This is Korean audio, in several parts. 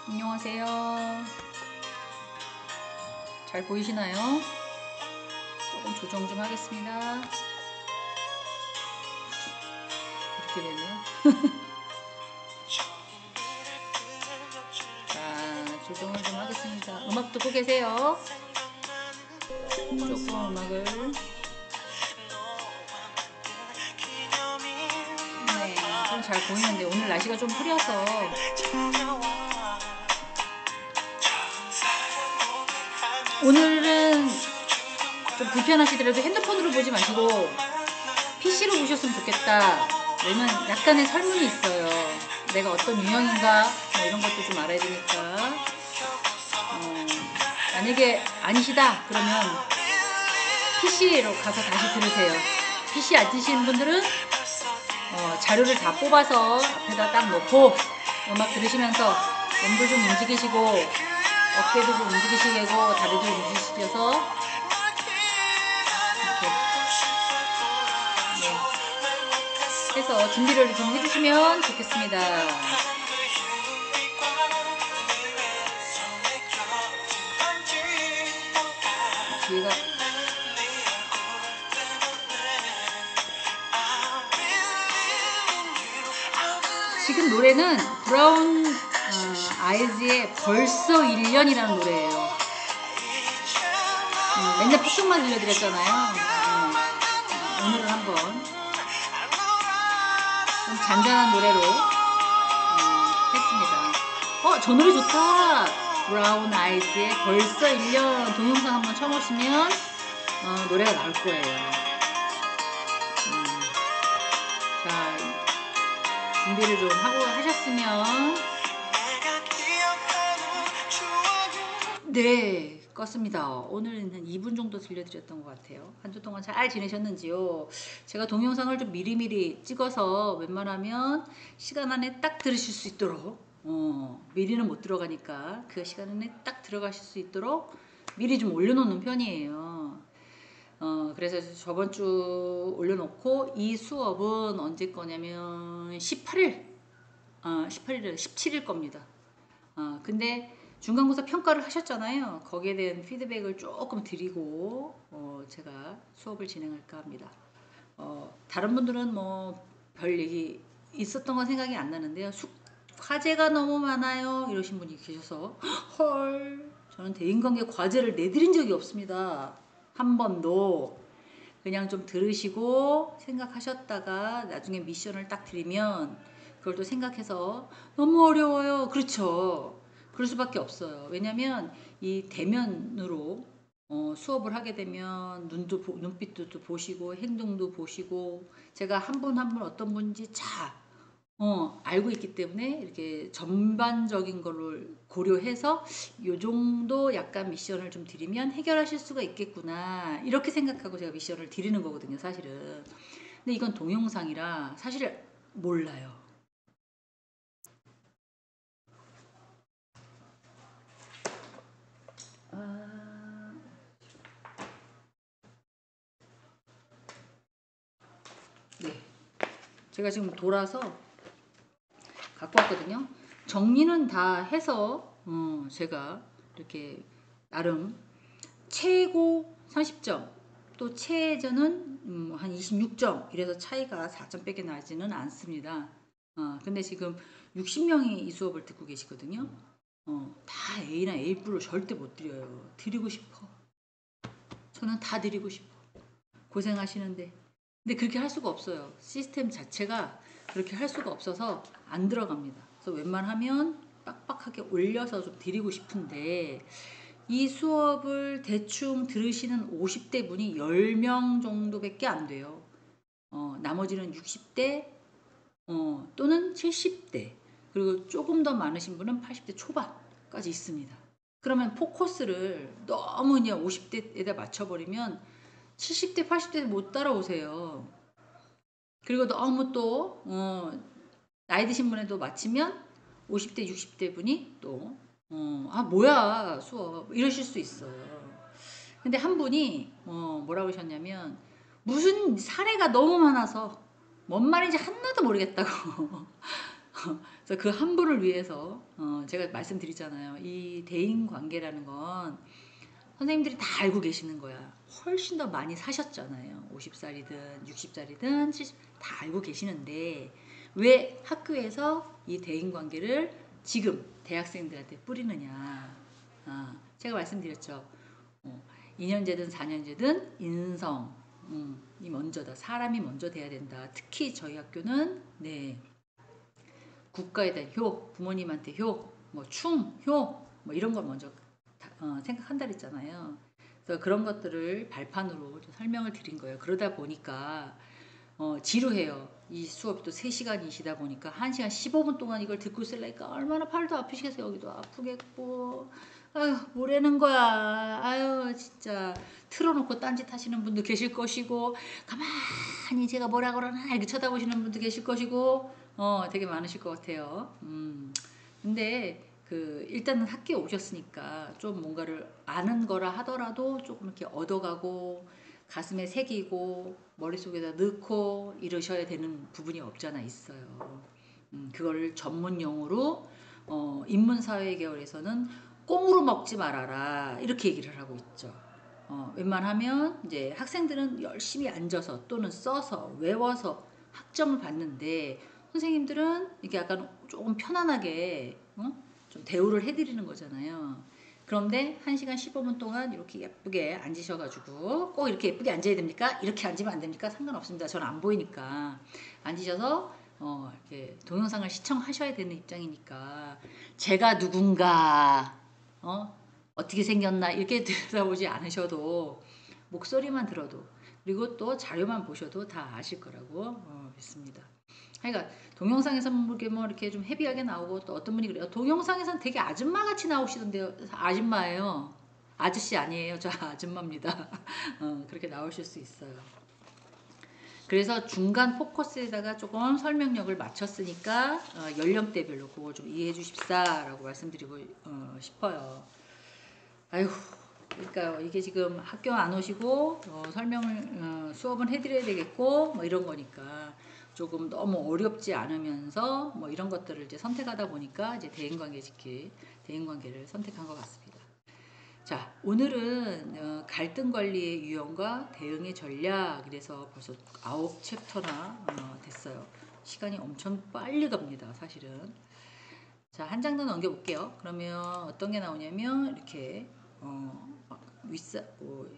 안녕하세요. 잘 보이시나요? 조금 조정 좀 하겠습니다. 이렇게 되네요. 자, 조정을 좀 하겠습니다. 음악 듣고 계세요? 조금 음악을. 네, 좀 잘 보이는데 오늘 날씨가 좀 흐려서 오늘은 좀 불편하시더라도 핸드폰으로 보지 마시고 PC로 보셨으면 좋겠다. 왜냐면 약간의 설문이 있어요. 내가 어떤 유형인가 뭐 이런 것도 좀 알아야 되니까 만약에 아니시다 그러면 PC로 가서 다시 들으세요. PC 안 쓰시는 분들은 자료를 다 뽑아서 앞에다 딱 놓고 음악 들으시면서 몸도 좀 움직이시고 어깨도 좀 움직이시고 다리도 움직이셔서 이렇게 해서 준비를 좀 해주시면 좋겠습니다. 뒤에가 지금 노래는 브라운 아이즈의 벌써 1년이라는 노래예요. 맨날 폭성만 들려드렸잖아요. 오늘은 한번 좀 잔잔한 노래로 했습니다. 저 노래 좋다. 브라운 아이즈의 벌써 1년 동영상 한번 쳐보시면 노래가 나올 거예요. 자, 준비를 좀 하고 하셨으면 네, 껐습니다. 오늘은 한 2분 정도 들려드렸던 것 같아요. 한 주 동안 잘 지내셨는지요? 제가 동영상을 좀 미리미리 찍어서 웬만하면 시간 안에 딱 들으실 수 있도록 미리는 못 들어가니까 그 시간 안에 딱 들어가실 수 있도록 미리 좀 올려놓는 편이에요. 그래서 저번 주 올려놓고 이 수업은 언제 거냐면 18일, 18일, 17일 겁니다. 근데 중간고사 평가를 하셨잖아요. 거기에 대한 피드백을 조금 드리고 제가 수업을 진행할까 합니다. 다른 분들은 뭐 별 얘기 있었던 건 생각이 안 나는데요. 과제가 너무 많아요 이러신 분이 계셔서 헐, 저는 대인관계 과제를 내드린 적이 없습니다. 한 번도. 그냥 좀 들으시고 생각하셨다가 나중에 미션을 딱 드리면 그걸 또 생각해서 너무 어려워요. 그렇죠. 그럴 수밖에 없어요. 왜냐면 이 대면으로 수업을 하게 되면 눈빛도 보시고 행동도 보시고 제가 한 분 한 분 어떤 분인지 알고 있기 때문에 이렇게 전반적인 거를 고려해서 요 정도 약간 미션을 좀 드리면 해결하실 수가 있겠구나 이렇게 생각하고 제가 미션을 드리는 거거든요 사실은. 근데 이건 동영상이라 사실 몰라요. 네, 제가 지금 돌아서 갖고 왔거든요. 정리는 다 해서 제가 이렇게 나름 최고 30점 또 최저는 한 26점 이래서 차이가 4점밖에 나지는 않습니다. 근데 지금 60명이 이 수업을 듣고 계시거든요. 다 A나 A+로 절대 못 드려요. 드리고 싶어. 저는 다 드리고 싶어. 고생하시는데. 근데 그렇게 할 수가 없어요. 시스템 자체가 그렇게 할 수가 없어서 안 들어갑니다. 그래서 웬만하면 빡빡하게 올려서 좀 드리고 싶은데 이 수업을 대충 들으시는 50대 분이 10명 정도밖에 안 돼요. 나머지는 60대 또는 70대 그리고 조금 더 많으신 분은 80대 초반까지 있습니다. 그러면 포커스를 너무 그냥 50대에다 맞춰버리면 70대 80대 못 따라오세요. 그리고 너무 또 나이 드신 분에도 맞추면 50대 60대 분이 또 뭐야 수업 이러실 수 있어요. 근데 한 분이 뭐라고 하셨냐면 무슨 사례가 너무 많아서 뭔 말인지 하나도 모르겠다고 그래서 그 한 분을 위해서 제가 말씀드리잖아요. 이 대인 관계라는 건 선생님들이 다 알고 계시는 거야. 훨씬 더 많이 사셨잖아요. 50살이든 60살이든 70, 다 알고 계시는데 왜 학교에서 이 대인 관계를 지금 대학생들한테 뿌리느냐. 제가 말씀드렸죠. 2년제든 4년제든 인성, 이 먼저다. 사람이 먼저 돼야 된다. 특히 저희 학교는 네, 국가에 대한 효, 부모님한테 효, 뭐 충, 효, 뭐 이런 걸 먼저 생각한다 그랬잖아요. 그래서 그런 것들을 발판으로 설명을 드린 거예요. 그러다 보니까 지루해요. 이 수업이 또 3시간이시다 보니까 1시간 15분 동안 이걸 듣고 있으려니까 얼마나 팔도 아프시겠어요. 여기도 아프겠고 아유 뭐라는 거야. 아유 진짜 틀어놓고 딴짓 하시는 분도 계실 것이고 가만히 제가 뭐라 그러나 이렇게 쳐다보시는 분도 계실 것이고 되게 많으실 것 같아요. 근데 일단은 학교에 오셨으니까 좀 뭔가를 아는 거라 하더라도 조금 이렇게 얻어가고 가슴에 새기고 머릿속에다 넣고 이러셔야 되는 부분이 없잖아 있어요. 그걸 전문 용어로 인문사회 계열에서는 꽁으로 먹지 말아라 이렇게 얘기를 하고 있죠. 웬만하면 이제 학생들은 열심히 앉아서 또는 써서 외워서 학점을 받는데 선생님들은 이렇게 약간 조금 편안하게 좀 대우를 해드리는 거잖아요. 그런데 1시간 15분 동안 이렇게 예쁘게 앉으셔가지고 꼭 이렇게 예쁘게 앉아야 됩니까? 이렇게 앉으면 안 됩니까? 상관없습니다. 저는 안 보이니까 앉으셔서 이렇게 동영상을 시청하셔야 되는 입장이니까 제가 누군가 어떻게 생겼나 이렇게 들여다보지 않으셔도 목소리만 들어도 그리고 또 자료만 보셔도 다 아실 거라고 믿습니다. 그러니까 동영상에서 이렇게 좀 헤비하게 나오고 또 어떤 분이 그래요. 동영상에서는 되게 아줌마 같이 나오시던데요. 아줌마예요. 아저씨 아니에요. 저 아줌마입니다. 그렇게 나오실 수 있어요. 그래서 중간 포커스에다가 조금 설명력을 맞췄으니까 연령대별로 그걸 좀 이해해 주십사라고 말씀드리고 싶어요. 아유, 그러니까 이게 지금 학교 안 오시고 설명을 수업은 해드려야 되겠고 뭐 이런 거니까 조금 너무 어렵지 않으면서 뭐 이런 것들을 이제 선택하다 보니까 이제 대인관계를 선택한 것 같습니다. 자, 오늘은 갈등 관리의 유형과 대응의 전략 그래서 벌써 9챕터나 됐어요. 시간이 엄청 빨리 갑니다, 사실은. 자, 한 장 더 넘겨볼게요. 그러면 어떤 게 나오냐면 이렇게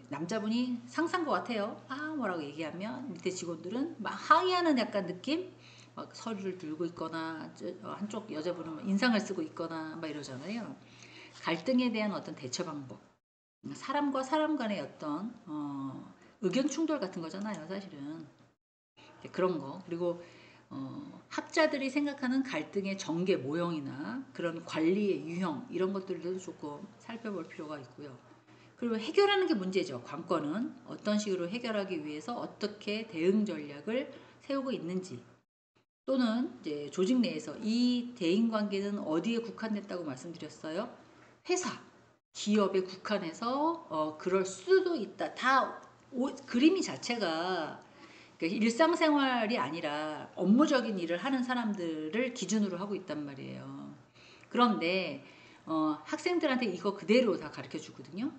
남자분이 상사인 것 같아요. 뭐라고 얘기하면 밑에 직원들은 막 항의하는 약간 느낌? 막 서류를 들고 있거나 한쪽 여자분은 인상을 쓰고 있거나 막 이러잖아요. 갈등에 대한 어떤 대처 방법. 사람과 사람 간의 어떤 의견 충돌 같은 거잖아요, 사실은. 그런 거. 그리고 학자들이 생각하는 갈등의 전개 모형이나 그런 관리의 유형 이런 것들도 조금 살펴볼 필요가 있고요. 그리고 해결하는 게 문제죠. 관건은 어떤 식으로 해결하기 위해서 어떻게 대응 전략을 세우고 있는지 또는 이제 조직 내에서 이 대인 관계는 어디에 국한됐다고 말씀드렸어요? 회사, 기업에 국한해서 그럴 수도 있다. 다 그림이 자체가 그러니까 일상생활이 아니라 업무적인 일을 하는 사람들을 기준으로 하고 있단 말이에요. 그런데 학생들한테 이거 그대로 다 가르쳐 주거든요.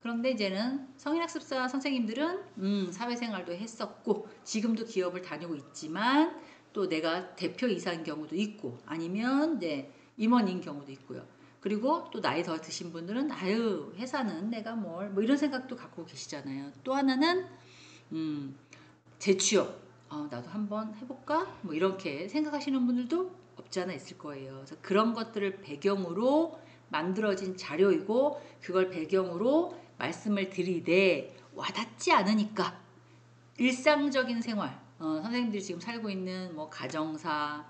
그런데 이제는 성인학습사 선생님들은 사회생활도 했었고 지금도 기업을 다니고 있지만 또 내가 대표이사인 경우도 있고 아니면 이제 임원인 경우도 있고요. 그리고 또 나이 더 드신 분들은 아유 회사는 내가 뭐 이런 생각도 갖고 계시잖아요. 또 하나는 재취업 나도 한번 해볼까? 뭐 이렇게 생각하시는 분들도 없지 않아 있을 거예요. 그래서 그런 것들을 배경으로 만들어진 자료이고 그걸 배경으로 말씀을 드리되 와닿지 않으니까 일상적인 생활 선생님들이 지금 살고 있는 뭐 가정사,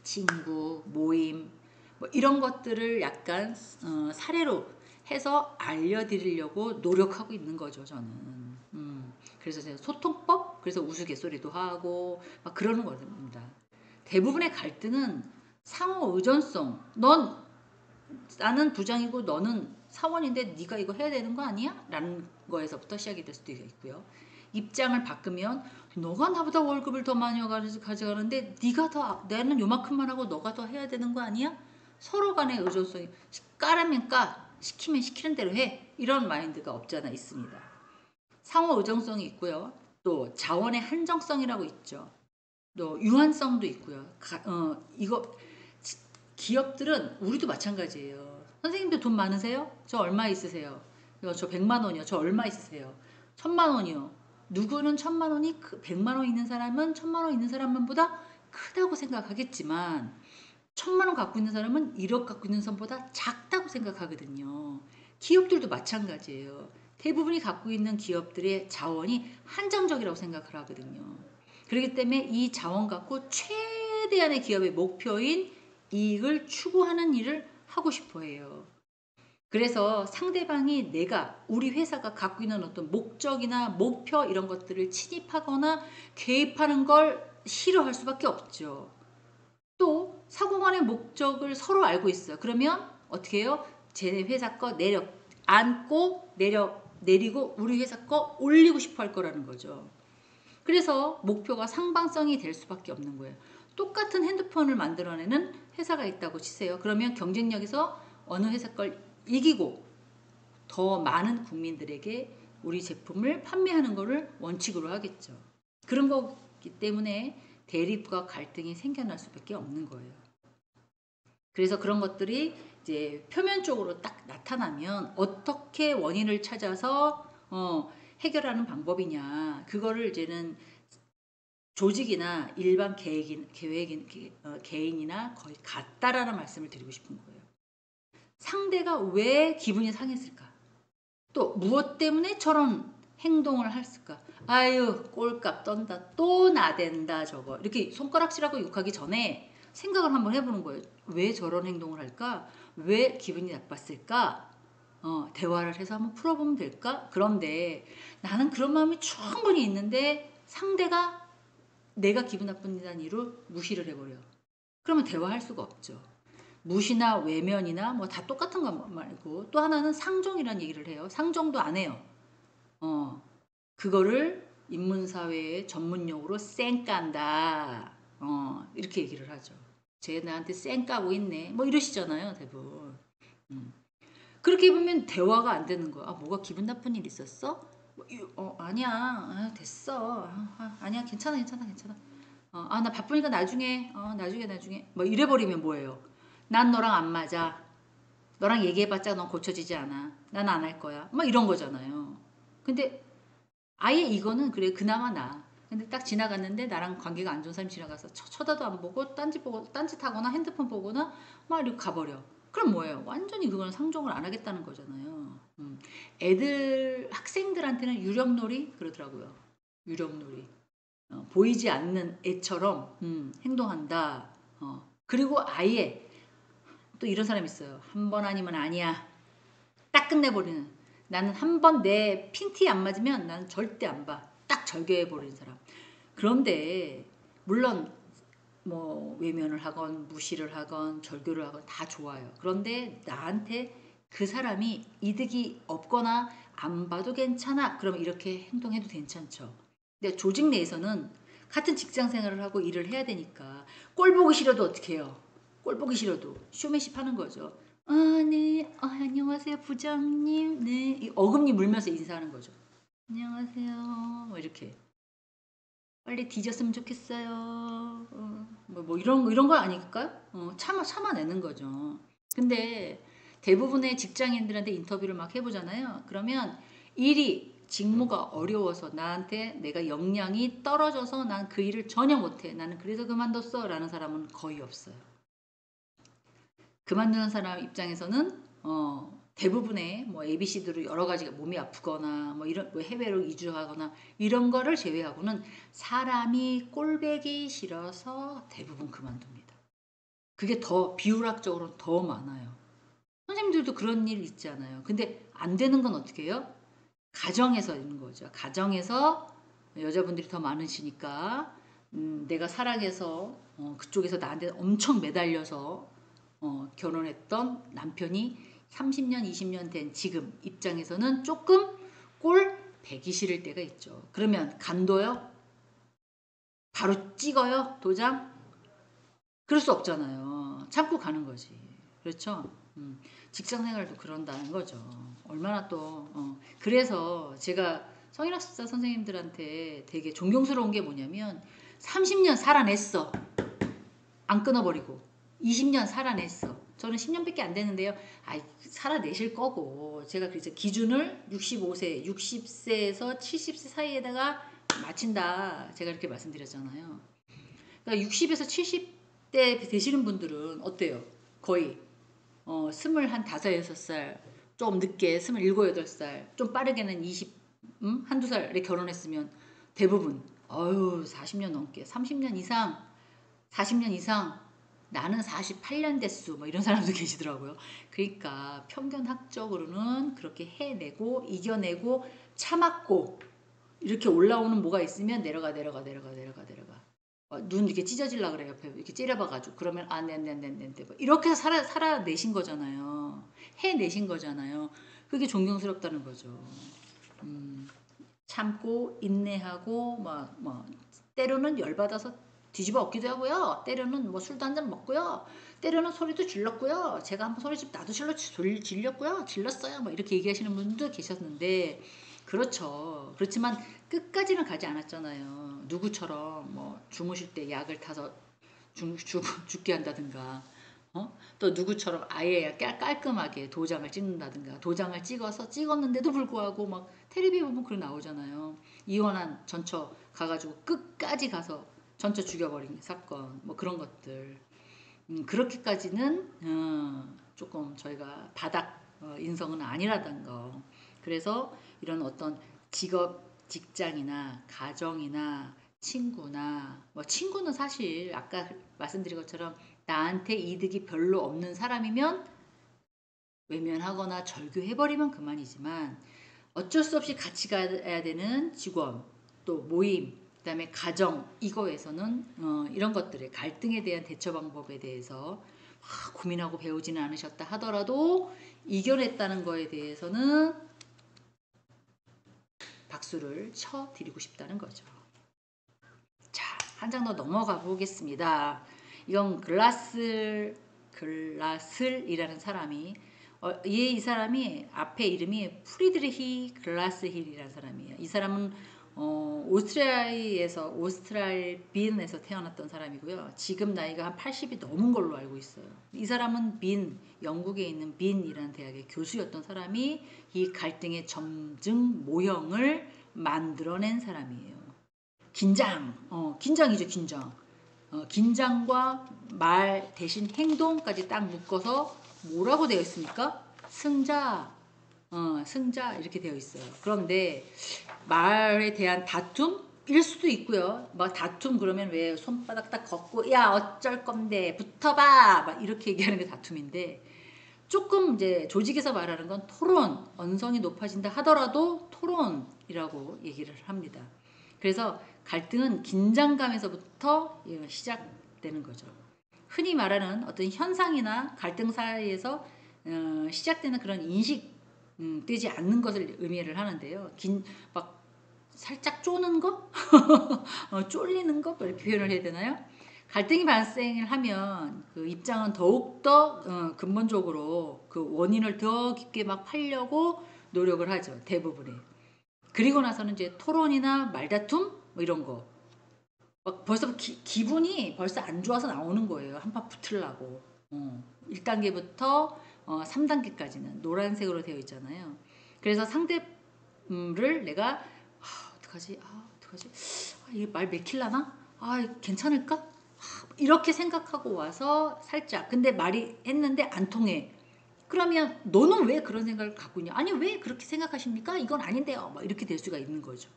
친구, 모임 뭐 이런 것들을 약간 사례로 해서 알려드리려고 노력하고 있는 거죠 저는. 그래서 제가 소통법 그래서 우스갯소리도 하고 막 그러는 겁니다. 대부분의 갈등은 상호 의존성. 나는 부장이고 너는 사원인데 네가 이거 해야 되는 거 아니야? 라는 거에서부터 시작이 될 수도 있고요. 입장을 바꾸면 너가 나보다 월급을 더 많이 가져가는데 네가 더 나는 요만큼만 하고 너가 더 해야 되는 거 아니야? 서로 간의 의존성이 까라면 까 시키면 시키는 대로 해 이런 마인드가 없잖아 있습니다. 상호 의존성이 있고요. 또 자원의 한정성이라고 있죠. 또 유한성도 있고요. 이거 기업들은 우리도 마찬가지예요. 선생님도 돈 많으세요? 저 얼마 있으세요? 저 100만 원이요. 저 얼마 있으세요? 1000만 원이요. 누구는 1000만 원이 100만 원 있는 사람은 1000만 원 있는 사람보다 크다고 생각하겠지만 1000만 원 갖고 있는 사람은 1억 갖고 있는 사람보다 작다고 생각하거든요. 기업들도 마찬가지예요. 대부분이 갖고 있는 기업들의 자원이 한정적이라고 생각을 하거든요. 그렇기 때문에 이 자원 갖고 최대한의 기업의 목표인 이익을 추구하는 일을 하고 싶어 해요. 그래서 상대방이 우리 회사가 갖고 있는 어떤 목적이나 목표 이런 것들을 침입하거나 개입하는 걸 싫어할 수밖에 없죠. 또 사고관의 목적을 서로 알고 있어요. 그러면 어떻게 해요? 제 회사 거 내리고 우리 회사 거 올리고 싶어 할 거라는 거죠. 그래서 목표가 상방성이 될 수밖에 없는 거예요. 똑같은 핸드폰을 만들어내는 회사가 있다고 치세요. 그러면 경쟁력에서 어느 회사 걸 이기고 더 많은 국민들에게 우리 제품을 판매하는 것을 원칙으로 하겠죠. 그런 거기 때문에 대립과 갈등이 생겨날 수밖에 없는 거예요. 그래서 그런 것들이 이제 표면적으로 딱 나타나면 어떻게 원인을 찾아서 해결하는 방법이냐 그거를 이제는 조직이나 일반 개인이나 거의 같다라는 말씀을 드리고 싶은 거예요. 상대가 왜 기분이 상했을까? 또 무엇 때문에 저런 행동을 했을까? 아유 꼴값 떤다 또 나댄다 저거 이렇게 손가락질하고 욕하기 전에 생각을 한번 해보는 거예요. 왜 저런 행동을 할까? 왜 기분이 나빴을까? 대화를 해서 한번 풀어보면 될까? 그런데 나는 그런 마음이 충분히 있는데 상대가 내가 기분 나쁜다는 이유로 무시를 해버려. 그러면 대화할 수가 없죠. 무시나 외면이나 뭐 다 똑같은 거 말고 또 하나는 상종이라는 얘기를 해요. 상종도 안 해요. 그거를 인문사회의 전문용어로 쌩깐다. 이렇게 얘기를 하죠. 쟤 나한테 쌩까고 있네. 뭐 이러시잖아요, 대부분. 그렇게 보면 대화가 안 되는 거야. 뭐가 기분 나쁜 일 있었어? 아니야. 됐어. 아니야. 괜찮아. 나 바쁘니까 나중에. 나중에. 뭐 이래버리면 뭐예요? 난 너랑 안 맞아. 너랑 얘기해봤자 넌 고쳐지지 않아. 난 안 할 거야. 막 이런 거잖아요. 근데 아예 이거는 그래 그나마 나. 근데 딱 지나갔는데 나랑 관계가 안 좋은 사람이 지나가서 쳐다도 안 보고 딴짓하거나 핸드폰 보거나 막 이렇게 가버려. 그럼 뭐예요? 완전히 그거는 상종을 안 하겠다는 거잖아요. 학생들한테는 유령놀이 그러더라고요. 유령놀이. 보이지 않는 애처럼 행동한다. 그리고 아예 또 이런 사람 있어요. 한 번 아니면 아니야. 딱 끝내버리는. 나는 한 번 내 핀티 안 맞으면 나는 절대 안 봐. 딱 절교해버리는 사람. 그런데 물론 뭐 외면을 하건 무시를 하건 절교를 하건 다 좋아요. 그런데 나한테 그 사람이 이득이 없거나 안 봐도 괜찮아. 그럼 이렇게 행동해도 괜찮죠. 근데 조직 내에서는 같은 직장 생활을 하고 일을 해야 되니까 꼴 보기 싫어도 어떻게 해요? 꼴 보기 싫어도 쇼맨십 하는 거죠. 네. 안녕하세요, 부장님. 네. 이 어금니 물면서 인사하는 거죠. 안녕하세요. 뭐 이렇게. 빨리 뒤졌으면 좋겠어요. 뭐 이런 거 아닐까요? 참아내는 거죠. 근데 대부분의 직장인들한테 인터뷰를 막 해보잖아요. 그러면 직무가 어려워서 나한테 내가 역량이 떨어져서 난 그 일을 전혀 못해. 나는 그래서 그만뒀어. 라는 사람은 거의 없어요. 그만두는 사람 입장에서는 대부분의 뭐 ABC들로 여러 가지가 몸이 아프거나 뭐 이런 해외로 이주하거나 이런 거를 제외하고는 사람이 꼴배기 싫어서 대부분 그만둡니다. 그게 더 비율학적으로 더 많아요. 선생님들도 그런 일 있지 않아요. 근데 안 되는 건 어떻게 해요? 가정에서 있는 거죠. 가정에서 여자분들이 더 많으시니까 내가 사랑해서 그쪽에서 나한테 엄청 매달려서 결혼했던 남편이 30년, 20년 된 지금 입장에서는 조금 꼴 배기 싫을 때가 있죠. 그러면 간도요? 바로 찍어요? 도장? 그럴 수 없잖아요. 참고 가는 거지. 그렇죠? 직장 생활도 그런다는 거죠. 얼마나 또 그래서 제가 성인학습자 선생님들한테 되게 존경스러운 게 뭐냐면 30년 살아냈어. 안 끊어버리고 20년 살아냈어. 저는 10년밖에 안 됐는데요. 살아내실 거고 제가 그래서 기준을 65세, 60세에서 70세 사이에다가 맞춘다. 제가 이렇게 말씀드렸잖아요. 그러니까 60에서 70대 되시는 분들은 어때요? 거의 25살, 좀 늦게 27, 8살, 좀 빠르게는 20, 한두 살에 결혼했으면 대부분 40년 넘게, 30년 이상, 40년 이상, 나는 48년 됐수 뭐 이런 사람도 계시더라고요. 그러니까 평균학적으로는 그렇게 해내고 이겨내고 참았고 이렇게 올라오는 뭐가 있으면 내려가 눈 이렇게 찢어질라 그래. 옆에 이렇게 째려봐가지고 그러면 네 뭐 이렇게 해서 살아내신 거잖아요. 해내신 거잖아요. 그게 존경스럽다는 거죠. 참고 인내하고 뭐 때로는 열받아서 뒤집어 엎기도 하고요. 때로는 뭐 술도 한잔 먹고요. 때로는 소리도 질렀고요. 제가 한번 소리 집 나도 질렸고요. 질렀어요. 뭐 이렇게 얘기하시는 분도 계셨는데 그렇죠. 그렇지만 끝까지는 가지 않았잖아요. 누구처럼 뭐 주무실 때 약을 타서 죽게 한다든가 또 누구처럼 아예 깔끔하게 도장을 찍는다든가 도장을 찍었는데도 불구하고 막 텔레비 보면 그런 나오잖아요. 이혼한 전처 가가지고 끝까지 가서 전처 죽여버린 사건 뭐 그런 것들 그렇게까지는 조금 저희가 바닥 인성은 아니라던 거. 그래서 이런 어떤 직업 직장이나 가정이나 친구나 뭐 친구는 사실 아까 말씀드린 것처럼 나한테 이득이 별로 없는 사람이면 외면하거나 절교해버리면 그만이지만 어쩔 수 없이 같이 가야 되는 직원 또 모임 그다음에 가정 이거에서는 이런 것들의 갈등에 대한 대처 방법에 대해서 고민하고 배우지는 않으셨다 하더라도 이겨냈다는 거에 대해서는 박수를 쳐드리고 싶다는 거죠. 자, 한 장 더 넘어가 보겠습니다. 이건 글라슬이라는 사람이 이 사람이 앞에 이름이 프리드리히 글라스힐이라는 사람이에요. 이 사람은 오스트랄빈에서 태어났던 사람이고요. 지금 나이가 한 80이 넘은 걸로 알고 있어요. 이 사람은 영국에 있는 빈이라는 대학의 교수였던 사람이 이 갈등의 점증 모형을 만들어낸 사람이에요. 긴장이죠, 긴장. 긴장과 말 대신 행동까지 딱 묶어서 뭐라고 되어 있습니까? 승자, 승자 이렇게 되어 있어요. 그런데 말에 대한 다툼일 수도 있고요. 막 다툼 그러면 왜 손바닥 딱 걷고 야 어쩔 건데 붙어봐 막 이렇게 얘기하는 게 다툼인데 조금 이제 조직에서 말하는 건 토론, 언성이 높아진다 하더라도 토론이라고 얘기를 합니다. 그래서 갈등은 긴장감에서부터 시작되는 거죠. 흔히 말하는 어떤 현상이나 갈등 사이에서 시작되는 그런 인식되지 않는 것을 의미를 하는데요. 막 살짝 쪼는 거? 쫄리는 거? 이렇게 표현을 해야 되나요? 갈등이 발생을 하면 그 입장은 더욱더 근본적으로 그 원인을 더 깊게 막 파려고 노력을 하죠. 대부분에. 그리고 나서는 이제 토론이나 말다툼 뭐 이런 거. 막 벌써 기분이 벌써 안 좋아서 나오는 거예요. 한판 붙으려고. 1단계부터 3단계까지는 노란색으로 되어 있잖아요. 그래서 상대를 내가 어떡하지? 이게 말 맥힐라나? 괜찮을까? 이렇게 생각하고 와서 살짝 근데 말이 했는데 안 통해. 그러면 너는 왜 그런 생각을 갖고 있냐? 아니 왜 그렇게 생각하십니까? 이건 아닌데요. 막 이렇게 될 수가 있는 거죠.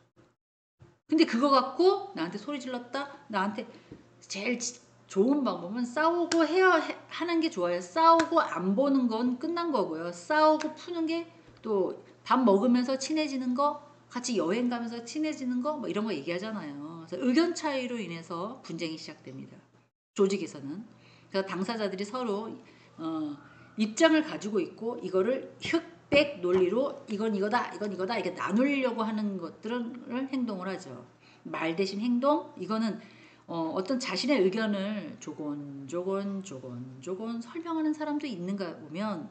근데 그거 갖고 나한테 소리 질렀다. 나한테 제일 좋은 방법은 싸우고 하는 게 좋아요. 싸우고 안 보는 건 끝난 거고요. 싸우고 푸는 게 또 밥 먹으면서 친해지는 거, 같이 여행 가면서 친해지는 거, 뭐 이런 거 얘기하잖아요. 그래서 의견 차이로 인해서 분쟁이 시작됩니다. 조직에서는. 그래서 당사자들이 서로 입장을 가지고 있고 이거를 백 논리로 이건 이거다, 이건 이거다 이렇게 나누려고 하는 것들을 행동을 하죠. 말 대신 행동, 이거는 어떤 자신의 의견을 조곤 설명하는 사람도 있는가 보면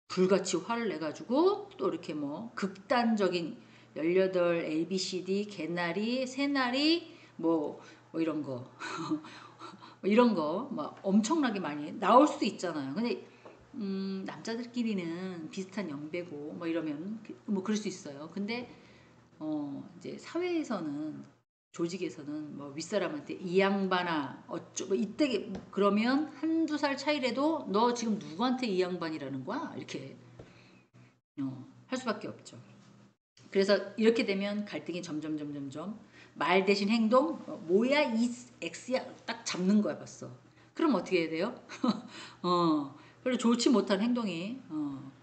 불같이 화를 내가지고 또 이렇게 뭐 극단적인 18 ABCD 개나리 새나리 뭐 이런 거 뭐 이런 거 막 엄청나게 많이 나올 수도 있잖아요. 근데 남자들끼리는 비슷한 연배고 뭐 이러면 뭐 그럴 수 있어요. 근데 이제 사회에서는 조직에서는 뭐 윗사람한테 이 양반아 어쩌 뭐 이때 그러면 한두 살 차이라도 너 지금 누구한테 이 양반이라는 거야? 이렇게 할 수밖에 없죠. 그래서 이렇게 되면 갈등이 점점 말 대신 행동 뭐야 이 X야 딱 잡는 거야 벌써. 그럼 어떻게 해야 돼요? 별로 좋지 못한 행동이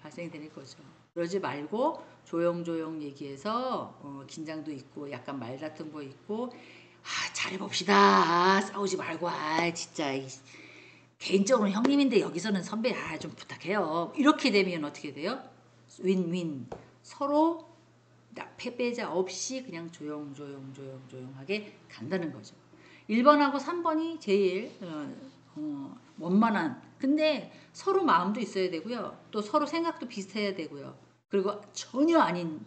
발생이 되는 거죠. 그러지 말고 조용조용 얘기해서 긴장도 있고 약간 말다툼 거 있고 잘해봅시다. 싸우지 말고 진짜 개인적으로 형님인데 여기서는 선배 좀 부탁해요. 이렇게 되면 어떻게 돼요? 윈윈 서로 패배자 없이 그냥 조용하게 간다는 거죠. 1번하고 3번이 제일 원만한 근데 서로 마음도 있어야 되고요. 또 서로 생각도 비슷해야 되고요. 그리고 전혀 아닌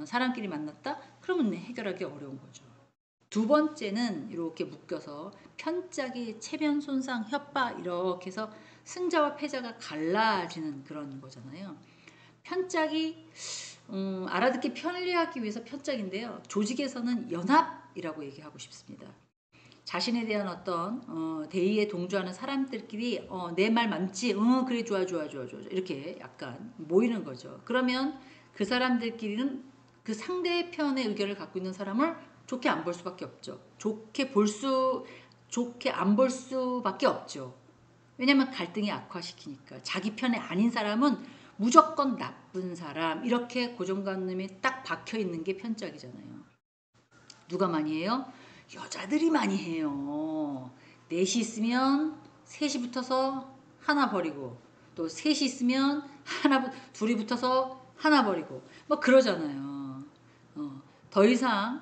사람끼리 만났다? 그러면 해결하기 어려운 거죠. 두 번째는 이렇게 묶여서 편짝이 체면 손상 협박 이렇게 해서 승자와 패자가 갈라지는 그런 거잖아요. 편짝이 알아듣기 편리하기 위해서 편짝인데요. 조직에서는 연합이라고 얘기하고 싶습니다. 자신에 대한 어떤 대의에 동조하는 사람들끼리 내 말 맞지? 그래 좋아 이렇게 약간 모이는 거죠. 그러면 그 사람들끼리는 그 상대편의 의견을 갖고 있는 사람을 좋게 안 볼 수밖에 없죠. 좋게 안 볼 수밖에 없죠. 왜냐면 갈등이 악화시키니까. 자기 편에 아닌 사람은 무조건 나쁜 사람 이렇게 고정관념이 딱 박혀 있는 게 편짝이잖아요. 누가 많이 해요? 여자들이 많이 해요. 넷이 있으면 셋이 붙어서 하나 버리고 또 셋이 있으면 둘이 붙어서 하나 버리고 뭐 그러잖아요. 더 이상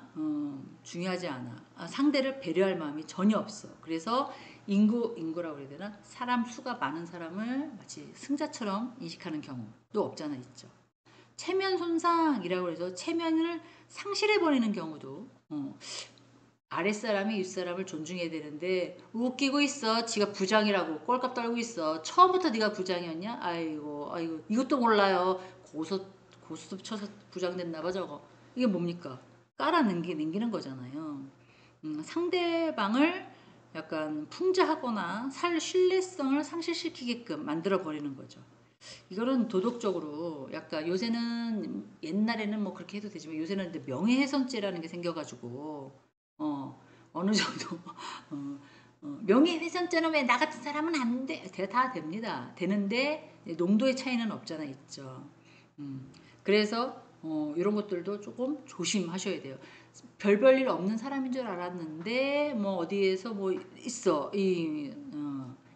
중요하지 않아. 상대를 배려할 마음이 전혀 없어. 그래서 인구라고 그래야 되나? 사람 수가 많은 사람을 마치 승자처럼 인식하는 경우도 없잖아 있죠. 체면 손상이라고 해서 체면을 상실해버리는 경우도 아랫사람이 윗사람을 존중해야 되는데 웃기고 있어. 지가 부장이라고 꼴값 떨고 있어. 처음부터 네가 부장이었냐? 아이고 이것도 몰라요. 고스톱 쳐서 부장 됐나 봐 저거. 이게 뭡니까? 깔아넘기는 거잖아요. 상대방을 약간 풍자하거나 신뢰성을 상실시키게끔 만들어 버리는 거죠. 이거는 도덕적으로 약간 요새는 옛날에는 뭐 그렇게 해도 되지만 요새는 명예훼손죄라는 게 생겨가지고 어느 정도 명예훼손죄는 왜 나 같은 사람은 안 돼? 다 됩니다. 되는데 농도의 차이는 없잖아 있죠. 그래서 이런 것들도 조금 조심하셔야 돼요. 별일 없는 사람인 줄 알았는데 뭐 어디에서 뭐 있어